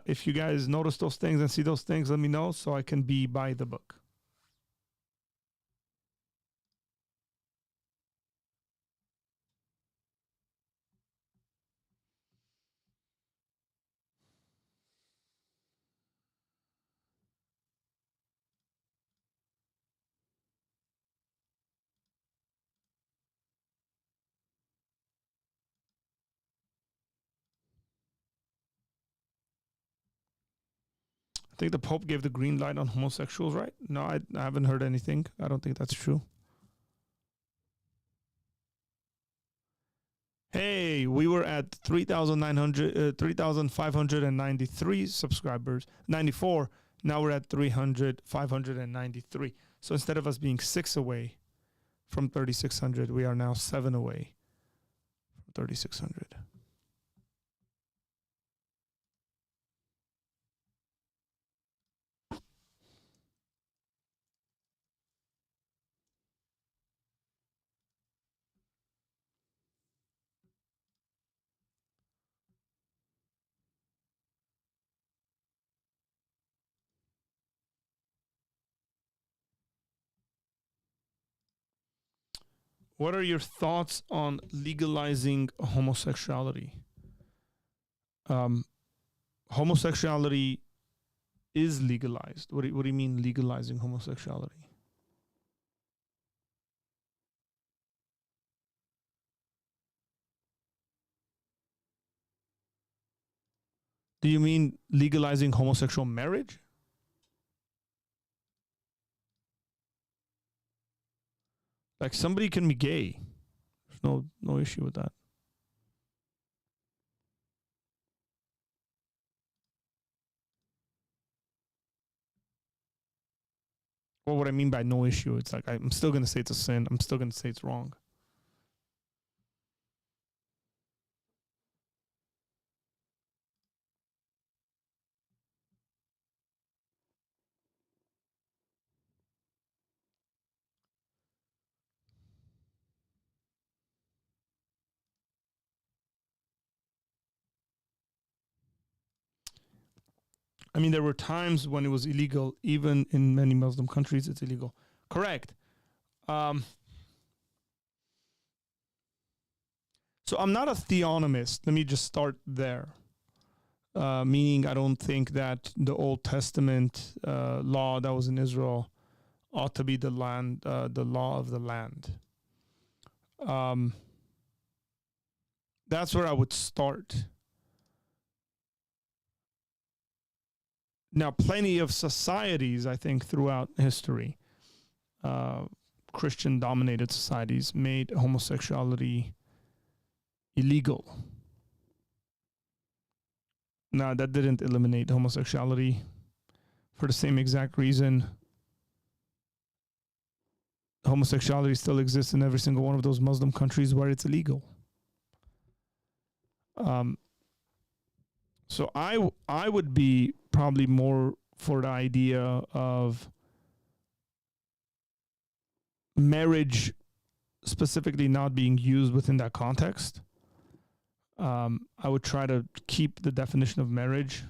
If you guys notice those things and see those things, let me know so I can be by the book. think the Pope gave the green light on homosexuals, right? No, I haven't heard anything. I don't think that's true. Hey, we were at 3,593 subscribers, 94. Now we're at 593. So instead of us being 6 away from 3,600, we are now 7 away from 3,600. What are your thoughts on legalizing homosexuality? Homosexuality is legalized. What do you mean legalizing homosexuality? Do you mean legalizing homosexual marriage? Like somebody can be gay. There's no issue with that. Well, what I mean by no issue, it's like I'm still going to say it's a sin. I'm still going to say it's wrong. I mean, there were times when it was illegal. Even in many Muslim countries, it's illegal. Correct. So I'm not a theonomist. Let me just start there. Meaning I don't think that the Old Testament law that was in Israel ought to be the law of the land. That's where I would start. Now, plenty of societies, I think, throughout history, Christian-dominated societies, made homosexuality illegal. Now, that didn't eliminate homosexuality for the same exact reason. Homosexuality still exists in every single one of those Muslim countries where it's illegal. So I would be probably more for the idea of marriage specifically not being used within that context. I would try to keep the definition of marriage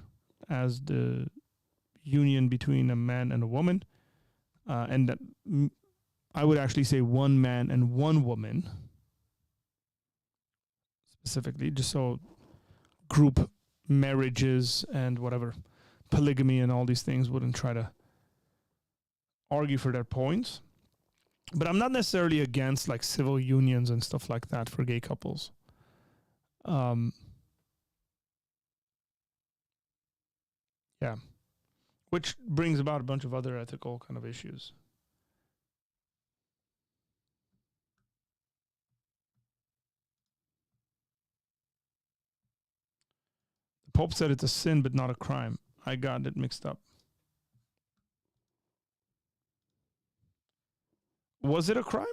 as the union between a man and a woman. And that I would actually say one man and one woman specifically, just so group marriages and whatever, polygamy and all these things wouldn't try to argue for their points. But I'm not necessarily against like civil unions and stuff like that for gay couples. Yeah. Which brings about a bunch of other ethical kind of issues. The Pope said it's a sin but not a crime. I got it mixed up. Was it a crime?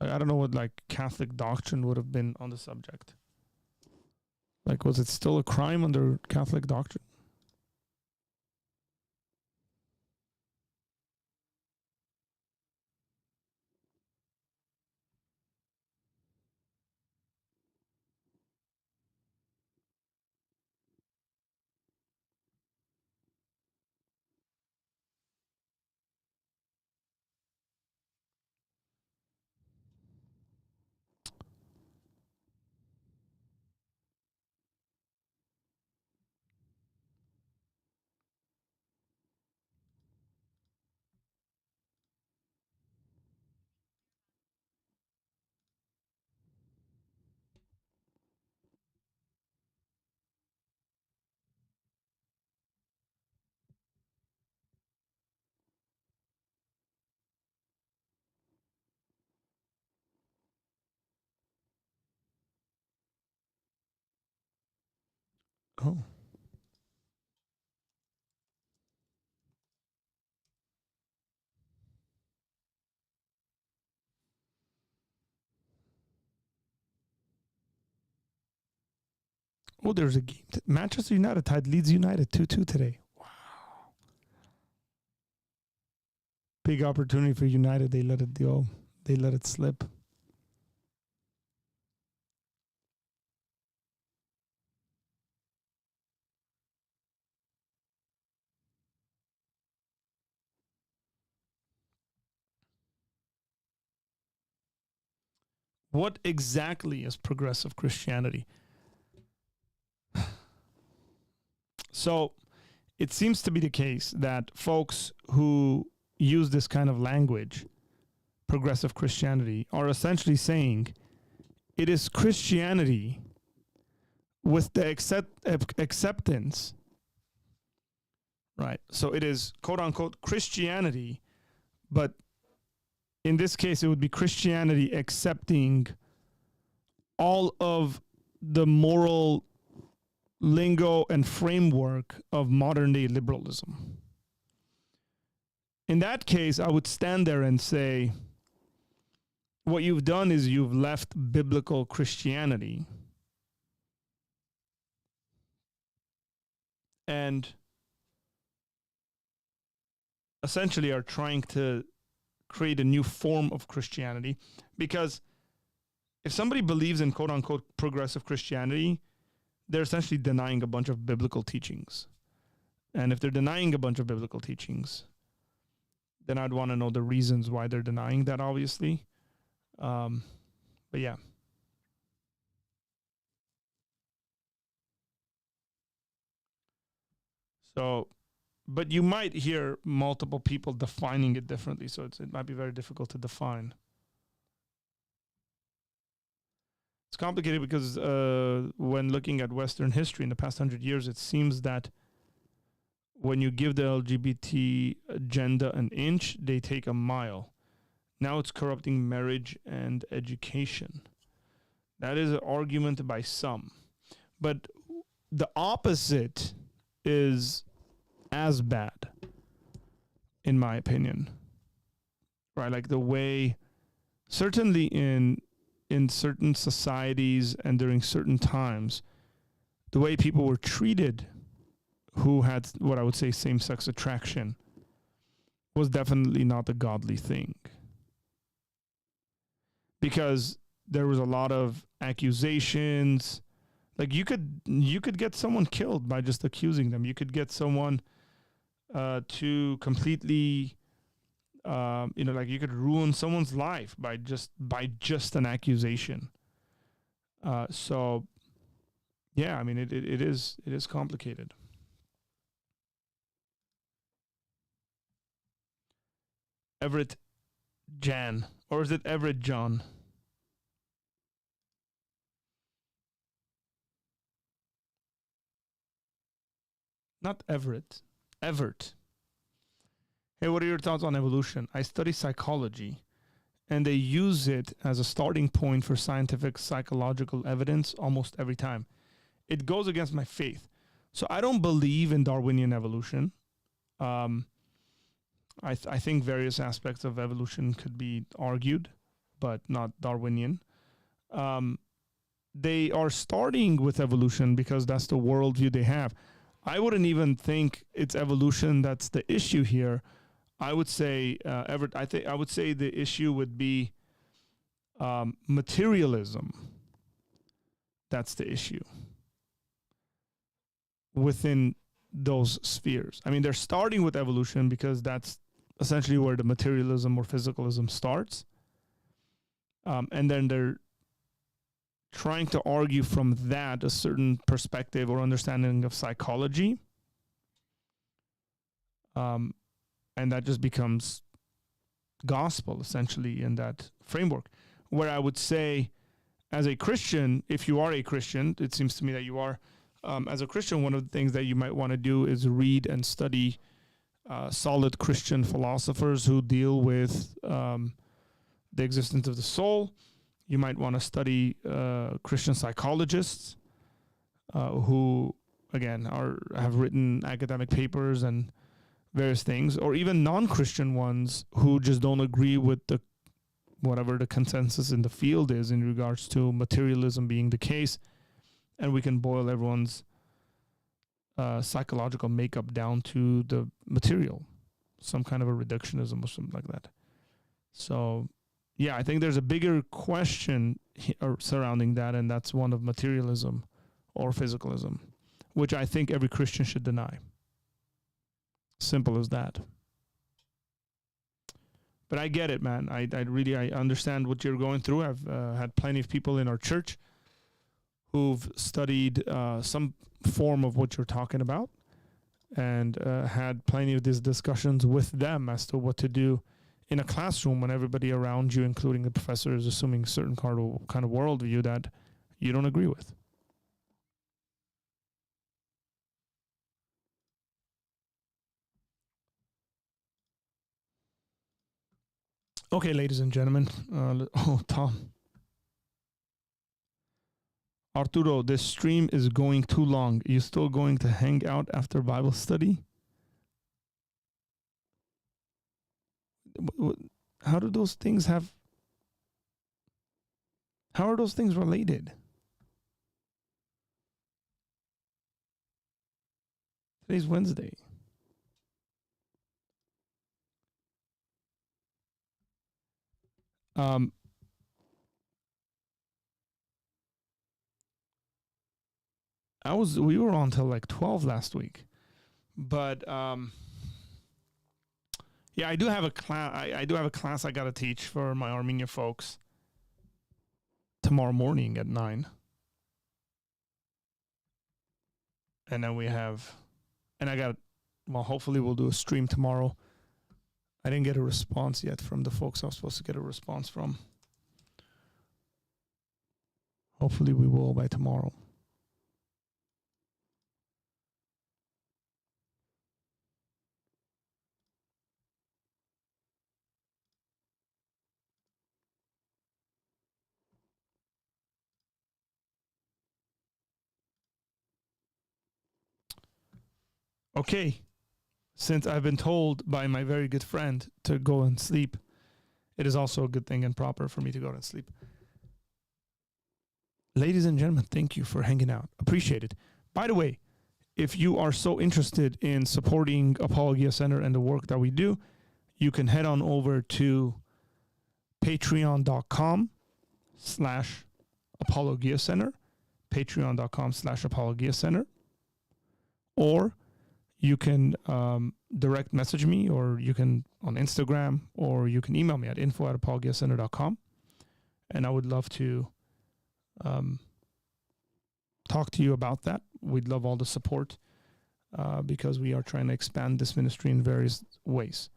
I don't know what like Catholic doctrine would have been on the subject. Like, was it still a crime under Catholic doctrine? Oh. Oh, there's a game. Manchester United tied Leeds United 2-2 today. Wow. Big opportunity for United. They let it go. They let it slip. What exactly is progressive Christianity? So it seems to be the case that folks who use this kind of language, progressive Christianity, are essentially saying it is Christianity with the acceptance, right? So it is quote unquote Christianity, but in this case, it would be Christianity accepting all of the moral lingo and framework of modern day liberalism. In that case, I would stand there and say, what you've done is you've left biblical Christianity and essentially are trying to create a new form of Christianity. Because if somebody believes in quote unquote progressive Christianity, they're essentially denying a bunch of biblical teachings. And if they're denying a bunch of biblical teachings, then I'd want to know the reasons why they're denying that, obviously. But yeah. So, but you might hear multiple people defining it differently. So it might be very difficult to define. It's complicated because when looking at Western history in the past 100 years, it seems that when you give the LGBT agenda an inch, they take a mile. Now it's corrupting marriage and education. That is an argument by some. But the opposite is as bad, in my opinion. Right? Like the way, certainly in certain societies and during certain times, the way people were treated who had what I would say same-sex attraction was definitely not a godly thing. Because there was a lot of accusations. Like you could get someone killed by just accusing them. You could get someone to completely like you could ruin someone's life by just an accusation. So yeah, I mean it is complicated. Everett Jan, or is it Everett John? Not Everett. Everett. Hey, what are your thoughts on evolution? I study psychology, and they use it as a starting point for scientific psychological evidence almost every time. It goes against my faith. So I don't believe in Darwinian evolution. I think various aspects of evolution could be argued, but not Darwinian. They are starting with evolution because that's the worldview they have. I wouldn't even think it's evolution that's the issue here. I would say, Everett, I would say the issue would be materialism. That's the issue within those spheres. I mean, they're starting with evolution because that's essentially where the materialism or physicalism starts. And then they're trying to argue from that a certain perspective or understanding of psychology. And that just becomes gospel, essentially, in that framework. Where I would say, as a Christian, if you are a Christian, it seems to me that you are, as a Christian, one of the things that you might want to do is read and study solid Christian philosophers who deal with the existence of the soul. You might want to study Christian psychologists who again have written academic papers and various things, or even non-Christian ones who just don't agree with the whatever the consensus in the field is in regards to materialism being the case, and we can boil everyone's psychological makeup down to the material, some kind of a reductionism or something like that. So, yeah, I think there's a bigger question surrounding that, and that's one of materialism or physicalism, which I think every Christian should deny. Simple as that. But I get it, man. I understand what you're going through. I've had plenty of people in our church who've studied some form of what you're talking about, and had plenty of these discussions with them as to what to do in a classroom when everybody around you, including the professor, is assuming a certain kind of worldview that you don't agree with. Okay, ladies and gentlemen. Tom. Arturo, this stream is going too long. Are you still going to hang out after Bible study? How are those things related? Today's Wednesday. We were on till like 12 last week, but yeah, I do have a class. I do have a class I gotta teach for my Armenia folks tomorrow morning at 9, and then hopefully we'll do a stream tomorrow. I didn't get a response yet from the folks I was supposed to get a response from. Hopefully we will by tomorrow. Okay, since I've been told by my very good friend to go and sleep, it is also a good thing and proper for me to go and sleep. Ladies and gentlemen, thank you for hanging out. Appreciate it. By the way, if you are so interested in supporting Apologia Center and the work that we do, you can head on over to patreon.com/Apologia Center, patreon.com/Apologia Center, or you can direct message me, or you can on Instagram, or you can email me at info@apologiacenter.com. And I would love to talk to you about that. We'd love all the support because we are trying to expand this ministry in various ways.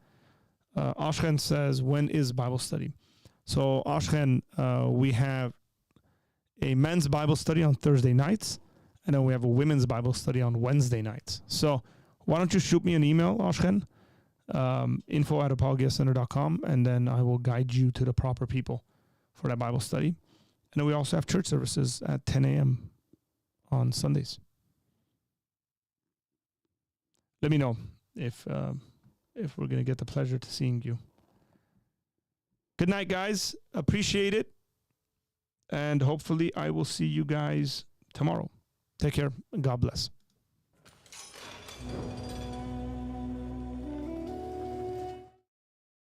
Ashken says, when is Bible study? So Ashken, we have a men's Bible study on Thursday nights, and then we have a women's Bible study on Wednesday nights. So why don't you shoot me an email, Ashken, info@apologiacenter.com, and then I will guide you to the proper people for that Bible study. And then we also have church services at 10 a.m. on Sundays. Let me know if we're going to get the pleasure to seeing you. Good night, guys. Appreciate it. And hopefully I will see you guys tomorrow. Take care. God bless.